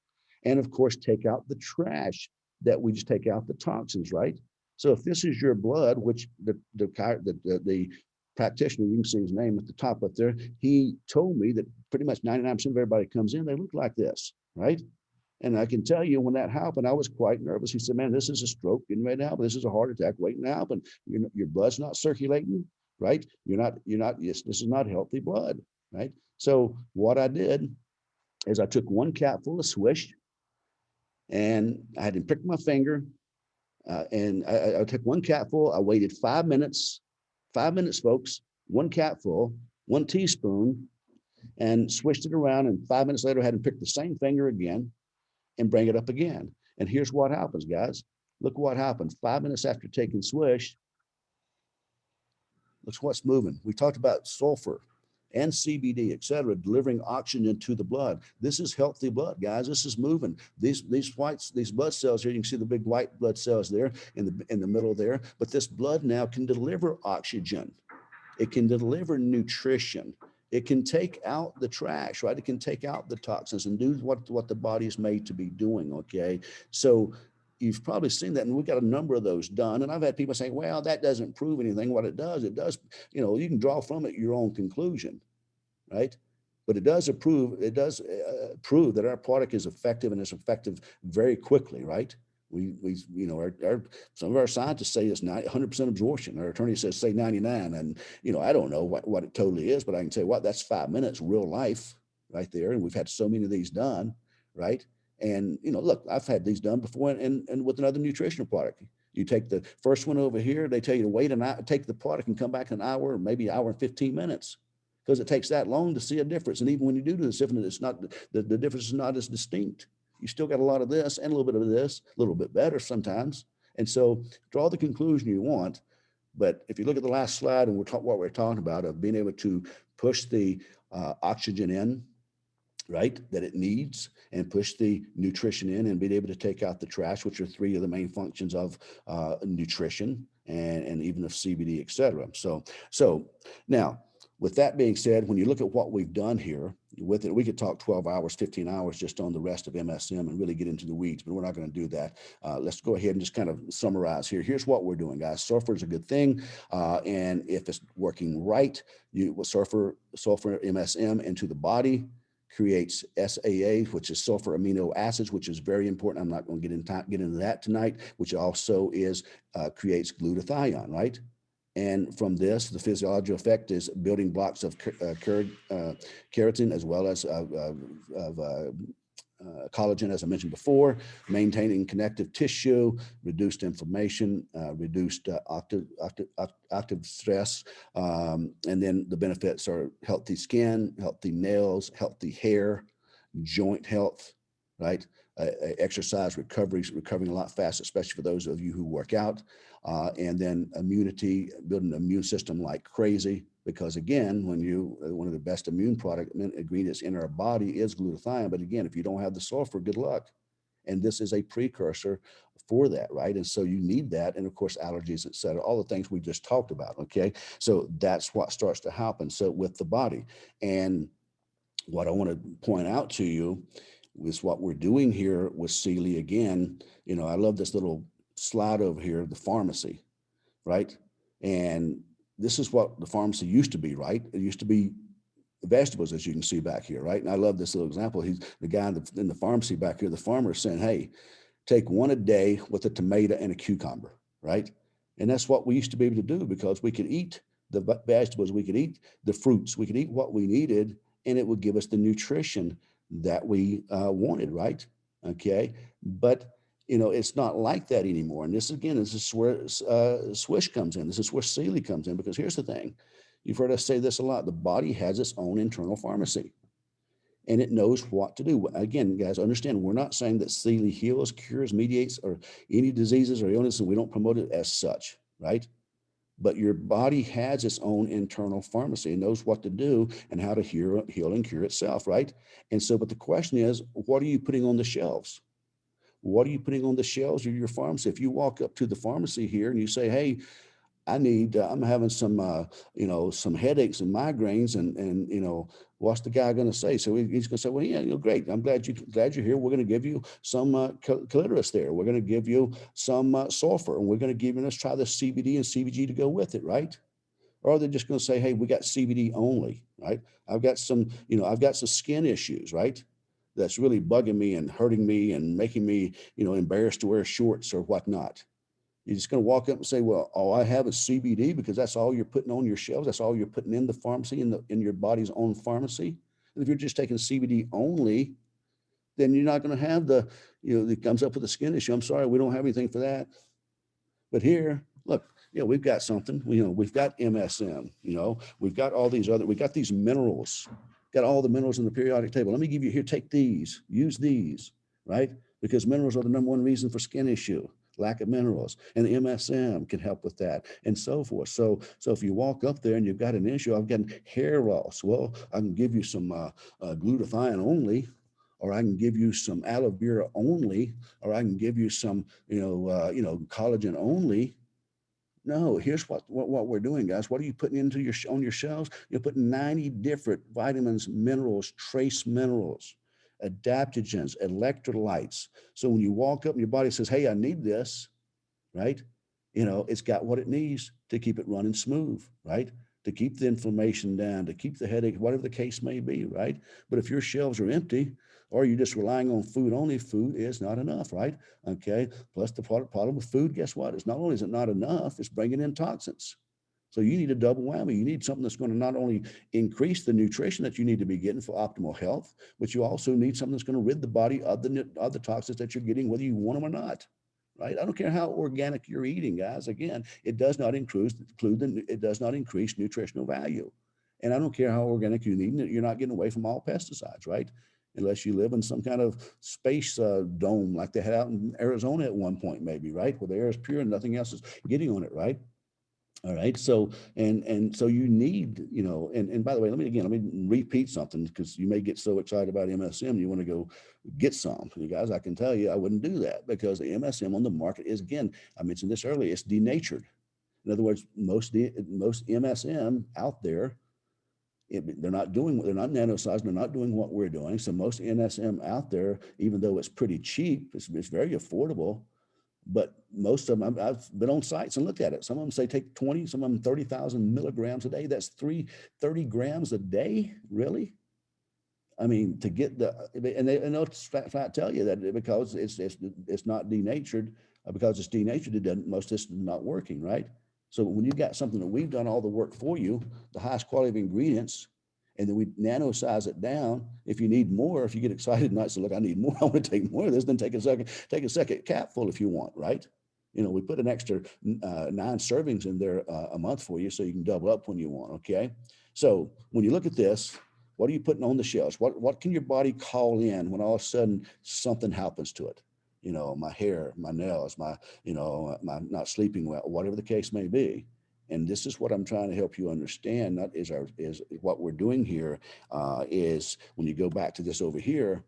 and of course, take out the trash that we just take out the toxins, right? So if this is your blood, which the practitioner, you can see his name at the top up there, he told me that pretty much 99% of everybody comes in, they look like this, right? And I can tell you when that happened, I was quite nervous. He said, man, this is a stroke getting ready to happen. This is a heart attack waiting to happen. Your blood's not circulating, right? This is not healthy blood, right? So what I did is I took one capful of Swish, and I had him prick my finger, and I took one capful. I waited 5 minutes, folks, one capful, 1 teaspoon, and swished it around. And 5 minutes later, I had him pick the same finger again and bring it up again. And here's what happens, guys. Look what happened. 5 minutes after taking Swish, look what's moving. We talked about sulfur and CBD, et cetera, delivering oxygen to the blood. This is healthy blood, guys. This is moving. These blood cells here, you can see the big white blood cells there in the middle there. But this blood now can deliver oxygen. It can deliver nutrition. It can take out the trash, right? It can take out the toxins and do what the body is made to be doing, okay? So you've probably seen that, and we've got a number of those done. And I've had people say, well, that doesn't prove anything. What it does, you can draw from it your own conclusion, right? But it does prove that our product is effective, and it's effective very quickly, right? Some of our scientists say it's 100% absorption. Our attorney says say 99, and I don't know what it totally is, but I can tell you what, that's 5 minutes real life right there, and we've had so many of these done, right? And look, I've had these done before, and with another nutritional product. You take the first one over here, they tell you to wait an hour, take the product and come back in an hour, or maybe an hour and 15 minutes. Because it takes that long to see a difference. And even when you do the difference, it's not the difference is not as distinct. You still got a lot of this and a little bit of this, a little bit better sometimes. And so draw the conclusion you want. But if you look at the last slide, and what we're talking about of being able to push the oxygen in, right, that it needs, and push the nutrition in, and being able to take out the trash, which are 3 of the main functions of nutrition and even of CBD, et cetera. So now, with that being said, when you look at what we've done here with it, we could talk 12 hours, 15 hours just on the rest of MSM and really get into the weeds, but we're not going to do that. Let's go ahead and just kind of summarize here. Here's what we're doing, guys. Sulfur is a good thing. And if it's working right, you will sulfur MSM into the body, creates SAA, which is sulfur amino acids, which is very important. I'm not going to get into that tonight, which also is creates glutathione, right? And from this, the physiological effect is building blocks of keratin as well as collagen, as I mentioned before, maintaining connective tissue, reduced inflammation, reduced oxidative stress. And then the benefits are healthy skin, healthy nails, healthy hair, joint health, right? Exercise recovery, recovering a lot faster, especially for those of you who work out. And then immunity, building an immune system like crazy. Because again, when one of the best immune ingredients in our body is glutathione. But again, if you don't have the sulfur, good luck. And this is a precursor for that, right? And so you need that. And of course, allergies, et cetera, all the things we just talked about, okay? So that's what starts to happen. So with the body. And what I want to point out to you is what we're doing here with CILI again. You know, I love this little slide over here, the pharmacy, right? And this is what the pharmacy used to be, right? It used to be vegetables, as you can see back here, right? And I love this little example. He's the guy in the pharmacy back here, the farmer is saying, hey, take one a day with a tomato and a cucumber, right? And that's what we used to be able to do because we could eat the vegetables, we could eat the fruits, we could eat what we needed, and it would give us the nutrition that we wanted, right? Okay. But you know, it's not like that anymore. And this is where Swish comes in. This is where CILI comes in, because here's the thing. You've heard us say this a lot. The body has its own internal pharmacy and it knows what to do. Again, guys, understand, we're not saying that CILI heals, cures, mediates, or any diseases or illnesses. We don't promote it as such, right? But your body has its own internal pharmacy and knows what to do and how to heal and cure itself, right? And so, but the question is, what are you putting on the shelves? What are you putting on the shelves of your pharmacy? If you walk up to the pharmacy here and you say, hey, I'm having some, some headaches and migraines, and what's the guy going to say? So he's going to say, well, yeah, great. I'm glad you're here. We're going to give you some clitoris there. We're going to give you some sulfur, and we're going to give you, let's try the CBD and CBG to go with it, right? Or are they just going to say, hey, we got CBD only, right? I've got some skin issues, right? That's really bugging me and hurting me and making me, embarrassed to wear shorts or whatnot. You're just going to walk up and say, well, all I have is CBD, because that's all you're putting on your shelves. That's all you're putting in the pharmacy, in your body's own pharmacy. And if you're just taking CBD only, then you're not going to have it comes up with a skin issue. I'm sorry, we don't have anything for that. But here, look, we've got something. We've got MSM. We've got all these we got these minerals. Got all the minerals in the periodic table. Let me give you here. Take these. Use these, right? Because minerals are the number one reason for skin issue. Lack of minerals, and the MSM can help with that, and so forth. So if you walk up there and you've got an issue, I've got hair loss. Well, I can give you some glutathione only, or I can give you some aloe vera only, or I can give you some, collagen only. No, here's what we're doing, guys. What are you putting into on your shelves? You're putting 90 different vitamins, minerals, trace minerals, adaptogens, electrolytes. So when you walk up and your body says, hey, I need this, right? It's got what it needs to keep it running smooth, right? To keep the inflammation down, to keep the headache, whatever the case may be, right? But if your shelves are empty, or you're just relying on food only, food is not enough, right? Okay. Plus the problem with food, guess what? It's not only is it not enough, it's bringing in toxins. So you need a double whammy. You need something that's going to not only increase the nutrition that you need to be getting for optimal health, but you also need something that's going to rid the body of the toxins that you're getting, whether you want them or not. Right? I don't care how organic you're eating, guys. Again, it does not increase nutritional value. And I don't care how organic you eat, you're not getting away from all pesticides, right? Unless you live in some kind of space dome like they had out in Arizona at one point, maybe, right? Where the air is pure and nothing else is getting on it, right? All right. So, and so you need, and by the way, let me repeat something, because you may get so excited about MSM, you want to go get some. You guys, I can tell you, I wouldn't do that, because the MSM on the market is, again, I mentioned this earlier, it's denatured. In other words, most MSM out there they're not nanosized, they're not doing what we're doing. So most NSM out there, even though it's pretty cheap, it's very affordable. But most of them, I've been on sites and looked at it. Some of them say take 20, some of them 30,000 milligrams a day. That's 30 grams a day, really? I mean, to get and they'll flat tell you that because it's not denatured, because it's denatured, most of this is not working, right? So when you've got something that we've done all the work for you, the highest quality of ingredients, and then we nano size it down. If you need more, if you get excited and say, look, I need more, I want to take more of this, then take a second capful if you want, right? We put an extra 9 servings in there a month for you so you can double up when you want, okay? So when you look at this, what are you putting on the shelves? What can your body call in when all of a sudden something happens to it? My hair, my nails, my not sleeping well, whatever the case may be. And this is what I'm trying to help you understand. That is what we're doing here. Is when you go back to this over here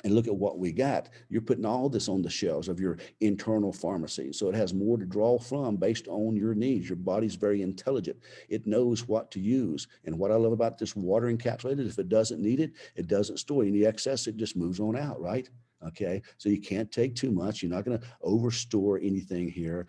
and look at what we got, you're putting all this on the shelves of your internal pharmacy. So it has more to draw from based on your needs. Your body's very intelligent. It knows what to use. And what I love about this water encapsulated, if it doesn't need it, it doesn't store any excess. It just moves on out, right? Okay, so you can't take too much. You're not going to overstore anything here.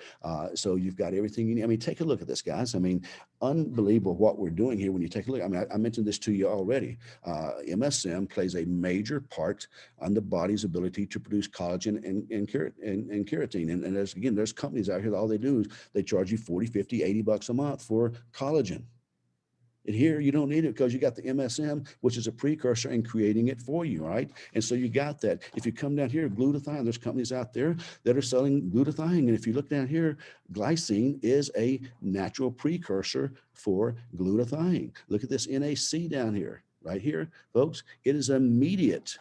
So you've got everything you need. I mean, take a look at this, guys. I mean, unbelievable what we're doing here when you take a look. I mean, I mentioned this to you already. MSM plays a major part on the body's ability to produce collagen and keratin. And there's companies out here that all they do is they charge you 40, 50, 80 bucks a month for collagen. And here you don't need it because you got the MSM, which is a precursor in creating it for you, right? And so you got that. If you come down here, glutathione, there's companies out there that are selling glutathione. And if you look down here, glycine is a natural precursor for glutathione. Look at this NAC down here, right here, folks. It is immediate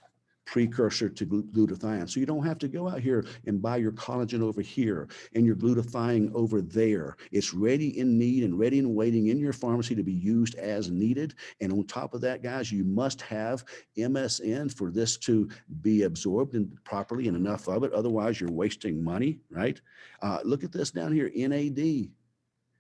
precursor to glutathione. So you don't have to go out here and buy your collagen over here and your glutathione over there. It's ready in need and ready and waiting in your pharmacy to be used as needed. And on top of that, guys, you must have MSN for this to be absorbed properly and enough of it. Otherwise, you're wasting money, right? Look at this down here, NAD.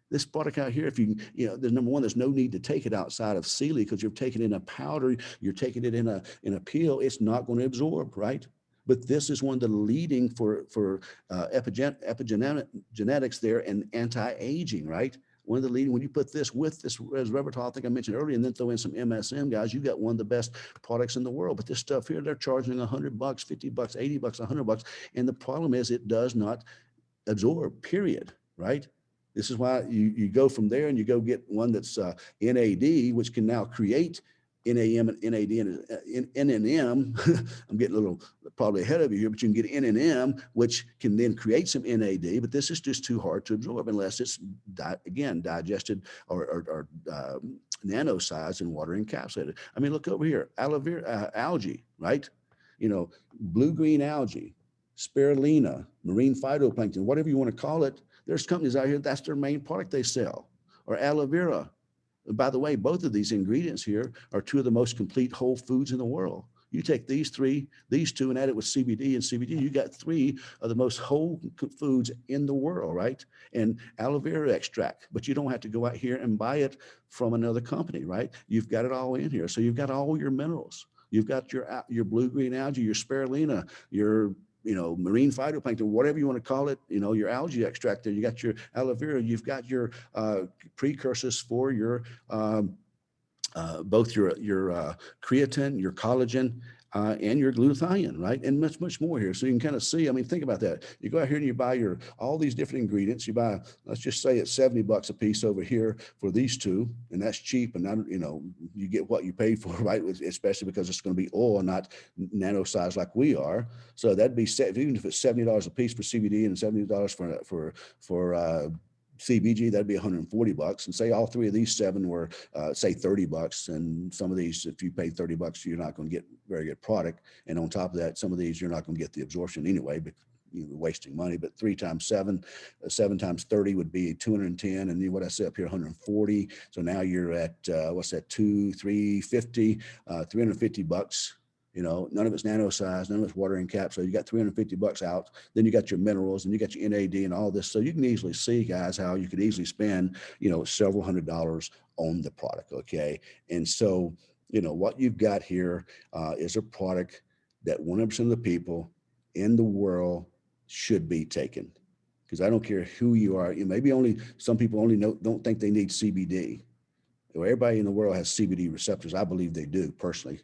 This product out here, if there's number one, there's no need to take it outside of CILI because you're taking it in a powder, you're taking it in a pill, it's not going to absorb, right? But this is one of the leading for epigenetics there and anti-aging, right? One of the leading, when you put this with this resveratrol, I think I mentioned earlier, and then throw in some MSM, guys, you got one of the best products in the world. But this stuff here, they're charging $100, 50 bucks, 80 bucks, 100 bucks. And the problem is it does not absorb, period, right? This is why you go from there and you go get one that's NAD, which can now create NAM and NAD and NNM. I'm getting a little probably ahead of you here, but you can get NNM, which can then create some NAD, but this is just too hard to absorb unless it's, digested or nano-sized and water encapsulated. I mean, look over here, aloe vera, algae, right? Blue-green algae, spirulina, marine phytoplankton, whatever you want to call it. There's companies out here, that's their main product they sell. Or aloe vera. By the way, both of these ingredients here are two of the most complete whole foods in the world. You take these two, and add it with CBD and CBD, you got 3 of the most whole foods in the world, right? And aloe vera extract, but you don't have to go out here and buy it from another company, right? You've got it all in here. So you've got all your minerals. You've got your blue-green algae, your spirulina, your marine phytoplankton, whatever you want to call it, your algae extract there, you got your aloe vera, you've got your precursors for your both your creatine, your collagen, and your glutathione, right? And much, much more here. So you can kind of see, I mean, think about that. You go out here and you buy all these different ingredients. You buy, let's just say it's 70 bucks a piece over here for these two, and that's cheap. And not, you get what you pay for, right? Especially because it's going to be oil, not nano size like we are. So that'd be, even if it's $70 a piece for CBD and $70 for CBG, that'd be 140 bucks. And say all 3 of these 7 were, say 30 bucks. And some of these, if you pay 30 bucks, you're not going to get very good product. And on top of that, some of these, you're not going to get the absorption anyway, but you're wasting money. But 3 times 7, 7 times 30 would be 210. And then what I say up here, 140. So now you're at, what's that, 350 bucks. You know, none of it's nano size, none of it's water encapsulated. You got $350 out. Then you got your minerals and you got your NAD and all this. So you can easily see, guys, how you could easily spend, you know, several $100s on the product. Okay. And so, you know, what you've got here is a product that 100% of the people in the world should be taking. Because I don't care who you are. You know, maybe only some people only don't think they need CBD. Well, everybody in the world has CBD receptors. I believe they do personally.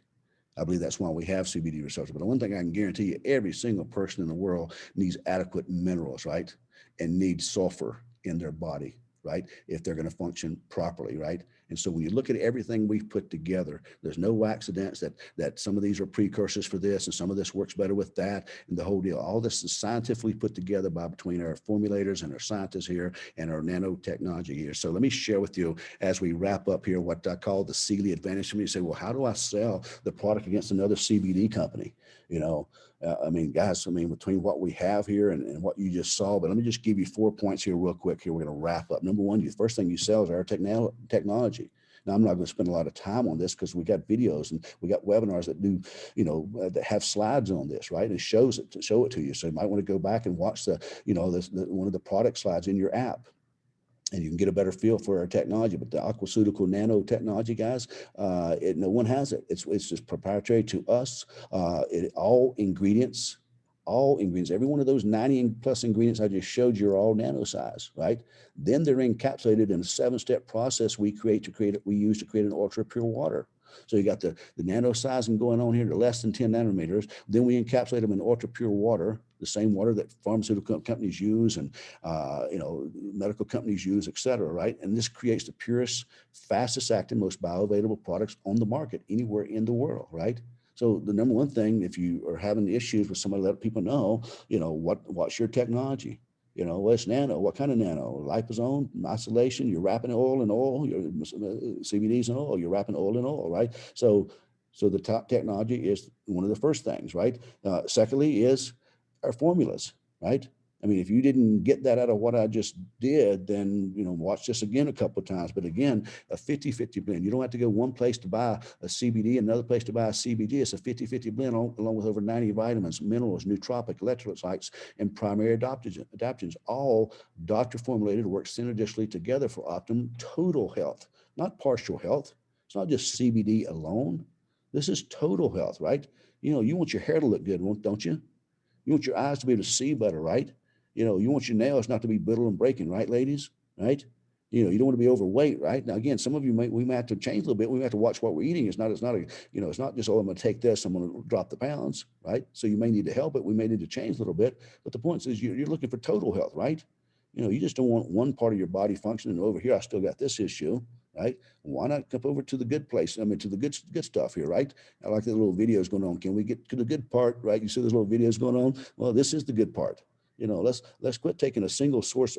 I believe that's why we have CBD receptors. But the one thing I can guarantee you, every single person in the world needs adequate minerals, right? And needs sulfur in their body, right? If they're going to function properly, right? And so when you look at everything we've put together, there's no accidents that some of these are precursors for this and some of this works better with that and the whole deal. All this is scientifically put together by between our formulators and our scientists here and our nanotechnology here. So let me share with you as we wrap up here what I call the CILI advantage. Somebody say, well, how do I sell the product against another CBD company? You know, I mean, guys, I mean, between what we have here and what you just saw, but let me just give you 4 points here real quick. Here, we're going to wrap up. Number one, the first thing you sell is our technology. Now, I'm not going to spend a lot of time on this because we got videos and we got webinars that do, you know, that have slides on this, right? And it shows it to show it to you. So you might want to go back and watch the, you know, one of the product slides in your app, and you can get a better feel for our technology. But the aquaceutical nanotechnology, guys, no one has it. It's just proprietary to us. All ingredients, every one of those 90 plus ingredients I just showed you are all nano size, right? Then they're encapsulated in a 7-step process we use to create an ultra pure water. So you got the nano sizing going on here to less than 10 nanometers. Then we encapsulate them in ultra pure water, the same water that pharmaceutical companies use and you know, medical companies use, et cetera, right? And this creates the purest, fastest acting, most bioavailable products on the market anywhere in the world, right? So the number one thing, if you are having issues with somebody, let people know, you know, what's your technology? You know, what's nano? What kind of nano? Liposome, isolation, you're wrapping oil in oil, your CBDs in oil, you're wrapping oil in oil, right? So the top technology is one of the first things, right? Secondly is our formulas, right? I mean, if you didn't get that out of what I just did, then, you know, watch this again a couple of times. But again, a 50-50 blend. You don't have to go one place to buy a CBD, another place to buy a CBD. It's a 50-50 blend along with over 90 vitamins, minerals, nootropic, electrolytes, and primary adaptogens, all doctor formulated to work synergistically together for optimum total health, not partial health. It's not just CBD alone. This is total health, right? You know, you want your hair to look good, don't you? You want your eyes to be able to see better, right? You know, you want your nails not to be brittle and breaking, right, ladies? Right? You know, you don't want to be overweight, right? Now, again, some of you we may have to change a little bit. We may have to watch what we're eating. It's not it's not just, oh, I'm going to take this, I'm going to drop the pounds, right? So you may need to help it. We may need to change a little bit. But the point is you're looking for total health, right? You know, you just don't want one part of your body functioning. Over here, I still got this issue, right? Why not come over to the good place? I mean, to the good stuff here, right? I like the little videos going on. Can we get to the good part, right? You see those little videos going on? Well, this is the good part. You know, let's quit taking a single source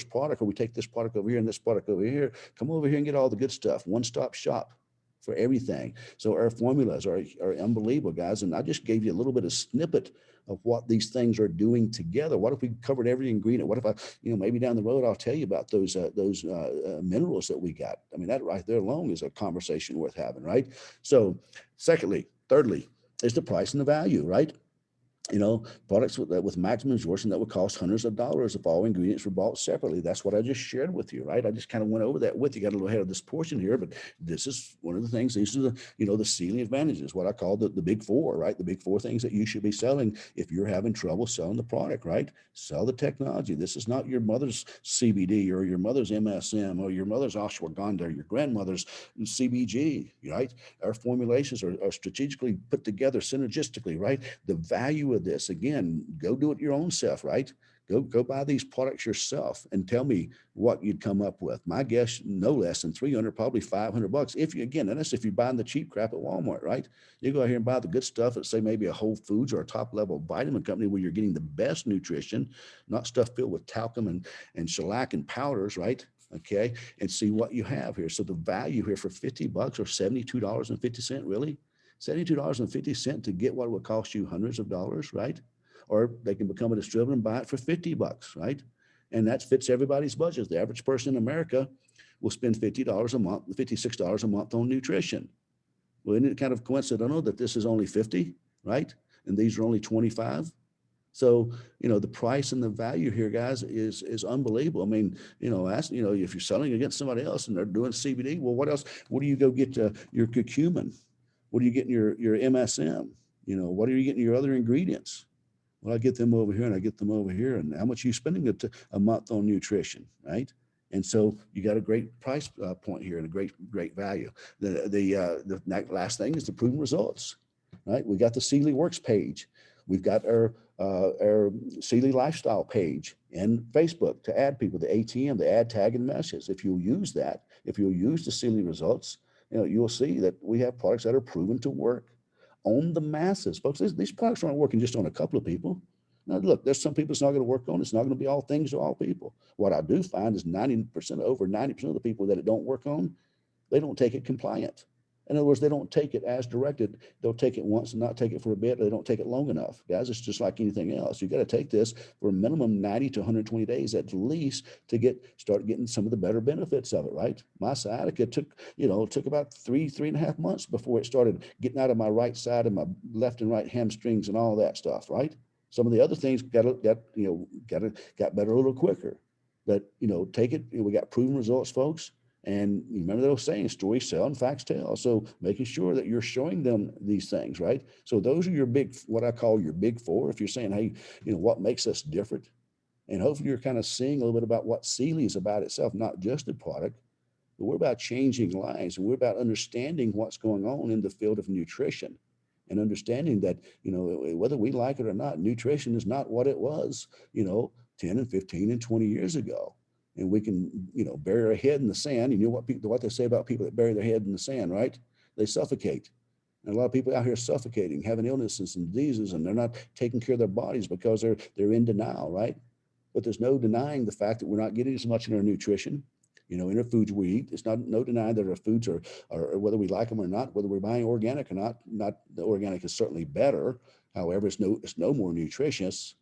product, or we take this product over here and this product over here. Come over here and get all the good stuff. One-stop shop for everything. So our formulas are unbelievable, guys. And I just gave you a little bit of snippet of what these things are doing together. What if we covered every ingredient? What if I, you know, maybe down the road, I'll tell you about those minerals that we got. I mean, that right there alone is a conversation worth having, right? So thirdly, is the price and the value, right? You know, products with maximum absorption that would cost hundreds of dollars if all ingredients were bought separately. That's what I just shared with you, right? I just kind of went over that with you. Got a little ahead of this portion here, but this is one of the things. These are the, you know, the CILI advantages, what I call the big four, right? The big four things that you should be selling if you're having trouble selling the product, right? Sell the technology. This is not your mother's CBD or your mother's MSM or your mother's ashwagandha or your grandmother's CBG, right? Our formulations are strategically put together synergistically, right? The value of this, again, go do it your own self, right? Go buy these products yourself and tell me what you'd come up with. My guess, no less than 300, probably $500. If you, again, and that's if you're buying the cheap crap at Walmart, right? You go out here and buy the good stuff at, say, maybe a Whole Foods or a top level vitamin company where you're getting the best nutrition, not stuff filled with talcum and shellac and powders, right? Okay, and see what you have here. So the value here for $50 or $72.50, really? $72.50 to get what would cost you hundreds of dollars, right? Or they can become a distributor and buy it for $50, right? And that fits everybody's budget. The average person in America will spend $50 a month, $56 a month on nutrition. Well, isn't it kind of coincidental that this is only 50, right? And these are only 25? So, the price and the value here, guys, is unbelievable. I mean, if you're selling against somebody else and they're doing CBD, well, what else? What do you go get your curcumin? What are you getting your MSM? What are you getting your other ingredients? Well, I get them over here and I get them over here. And how much are you spending a month on nutrition, right? And so you got a great price point here and a great value. The last thing is the proven results, right? We got the CILI Works page. We've got our CILI Lifestyle page and Facebook to add people, the ATM, the add, tag, and messages. If you'll use that, if you'll use the CILI results, you'll see that we have products that are proven to work on the masses, folks. These products aren't working just on a couple of people. Now, look, there's some people it's not going to work on. It's not going to be all things to all people. What I do find is over 90% of the people that it don't work on, they don't take it compliant. In other words, they don't take it as directed. They'll take it once and not take it for a bit, or they don't take it long enough. Guys, it's just like anything else. You got to take this for a minimum 90 to 120 days at least to start getting some of the better benefits of it, right? My sciatica took about 3.5 months before it started getting out of my right side and my left and right hamstrings and all that stuff, right? Some of the other things got better a little quicker. But take it. We got proven results, folks. And you remember those saying, stories sell and facts tell. So making sure that you're showing them these things, right? So those are what I call your big four. If you're saying, hey, what makes us different? And hopefully you're kind of seeing a little bit about what CILI is about itself, not just the product, but we're about changing lives, and we're about understanding what's going on in the field of nutrition, and understanding that, whether we like it or not, nutrition is not what it was, 10 and 15 and 20 years ago. And we can, bury our head in the sand. You know what they say about people that bury their head in the sand, right? They suffocate. And a lot of people out here suffocating, having illnesses and diseases, and they're not taking care of their bodies because they're in denial, right? But there's no denying the fact that we're not getting as much in our nutrition, in our foods we eat. It's no denying that our foods are whether we like them or not, whether we're buying organic or not. Not the organic is certainly better. However, it's no more nutritious.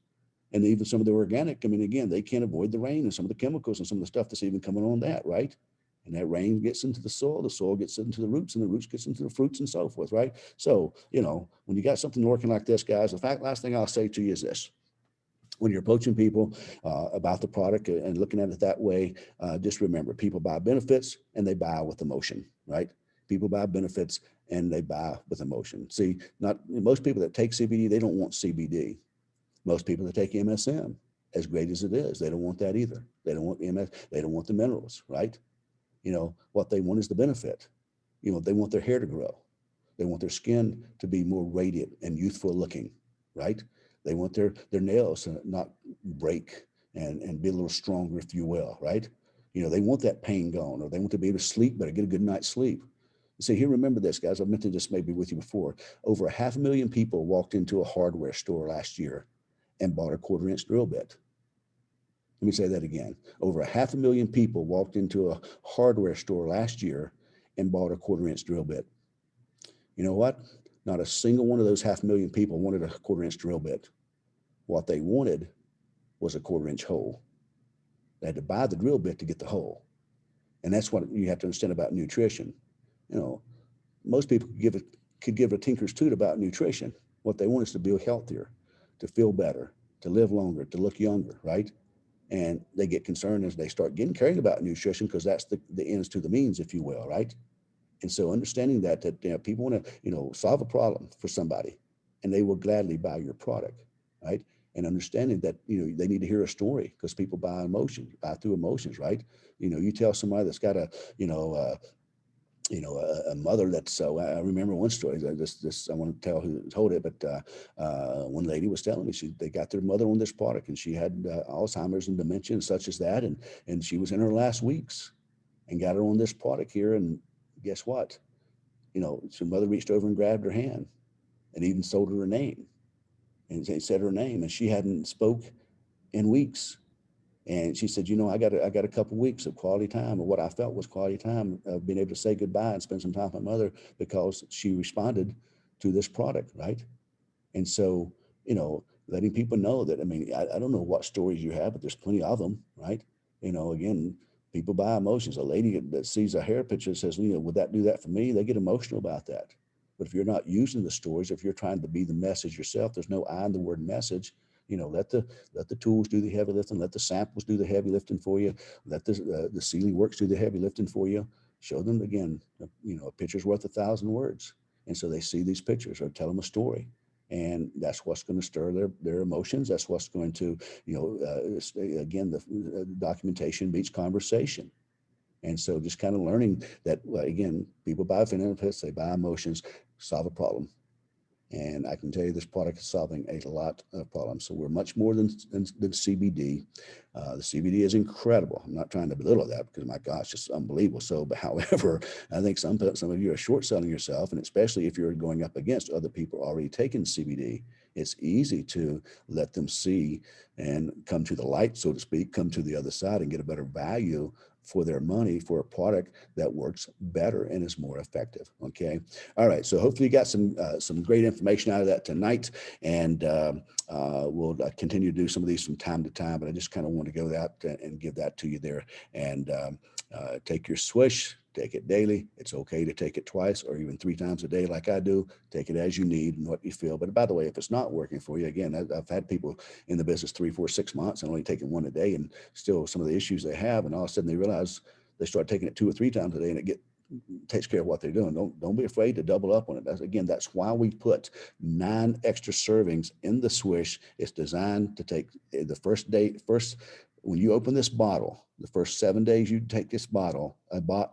And even some of the organic, I mean, again, they can't avoid the rain and some of the chemicals and some of the stuff that's even coming on that, right? And that rain gets into the soil gets into the roots, and the roots gets into the fruits and so forth, right? So, when you got something working like this, guys, last thing I'll say to you is this. When you're approaching people about the product and looking at it that way, just remember, people buy benefits and they buy with emotion, right? People buy benefits and they buy with emotion. See, not most people that take CBD, they don't want CBD. Most people that take MSM, as great as it is, they don't want that either. They don't want they don't want the minerals, right? What they want is the benefit. They want their hair to grow. They want their skin to be more radiant and youthful looking, right? They want their nails to not break and be a little stronger, if you will, right? They want that pain gone, or they want to be able to sleep better, get a good night's sleep. See, here, remember this, guys. I've mentioned this maybe with you before. Over 500,000 people walked into a hardware store last year and bought a 1/4-inch drill bit. Let me say that again. Over 500,000 people walked into a hardware store last year and bought a 1/4-inch drill bit. You know what? Not a single one of those 500,000 people wanted a 1/4-inch drill bit. What they wanted was a 1/4-inch hole. They had to buy the drill bit to get the hole. And that's what you have to understand about nutrition. Most people could give a tinker's toot about nutrition. What they want is to be healthier, to feel better, to live longer, to look younger, right? And they get concerned as they start getting caring about nutrition, because that's the ends to the means, if you will, right? And so understanding that people want to solve a problem for somebody, and they will gladly buy your product, right? And understanding that they need to hear a story, because people buy through emotions, right? You tell somebody that's got a mother that's so. I remember one story. I want to tell who told it, but one lady was telling me they got their mother on this product, and she had Alzheimer's and dementia and such as that, and she was in her last weeks, and got her on this product here, and guess what? So mother reached over and grabbed her hand, and even told her name, and said her name, and she hadn't spoke in weeks. And she said, I got a couple of weeks of quality time, or what I felt was quality time of being able to say goodbye and spend some time with my mother, because she responded to this product, right? And so, letting people know that, I don't know what stories you have, but there's plenty of them, right? Again, people buy emotions. A lady that sees a hair picture says, would that do that for me? They get emotional about that. But if you're not using the stories, if you're trying to be the message yourself, there's no I in the word message. Let the tools do the heavy lifting. Let the samples do the heavy lifting for you. Let the CILI works do the heavy lifting for you. Show them again. A picture's worth 1,000 words, and so they see these pictures or tell them a story, and that's what's going to stir their emotions. That's what's going to, again, the documentation beats conversation. And so just kind of learning that, again, people buy benefits, they buy emotions, solve a problem. And I can tell you this product is solving a lot of problems. So we're much more than CBD. The CBD is incredible. I'm not trying to belittle that because, my gosh, it's unbelievable. So, but however, I think some of you are short selling yourself, and especially if you're going up against other people already taking CBD, it's easy to let them see and come to the light, so to speak, come to the other side and get a better value for their money for a product that works better and is more effective. Okay. All right. So hopefully you got some great information out of that tonight, and we'll continue to do some of these from time to time. But I just kind of want to go that and give that to you there. And take your swish. Take it daily. It's okay to take it twice or even 3 times a day, like I do. Take it as you need and what you feel. But by the way, if it's not working for you, again, I've had people in the business 3, 4, 6 months and only taking one a day, and still some of the issues they have, and all of a sudden they realize they start taking it 2 or 3 times a day, and it takes care of what they're doing. Don't be afraid to double up on it. That's why we put 9 extra servings in the swish. It's designed to take the first when you open this bottle, the first 7 days you take this bottle,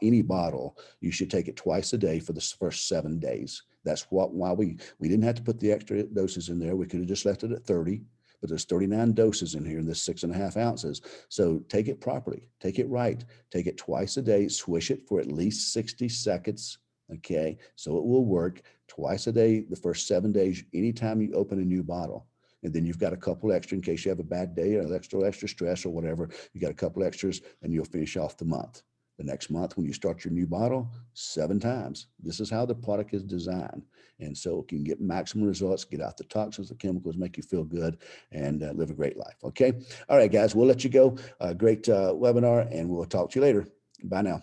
any bottle, you should take it twice a day for the first 7 days. That's why we didn't have to put the extra doses in there. We could have just left it at 30, but there's 39 doses in here in this 6.5 ounces. So take it properly, take it right, take it twice a day, swish it for at least 60 seconds. Okay, so it will work twice a day, the first 7 days, anytime you open a new bottle. And then you've got a couple extra in case you have a bad day or extra stress or whatever. You got a couple extras, and you'll finish off the month. The next month, when you start your new bottle, 7 times. This is how the product is designed. And so it can get maximum results, get out the toxins, the chemicals, make you feel good, and live a great life. Okay. All right, guys, we'll let you go. Great webinar, and we'll talk to you later. Bye now.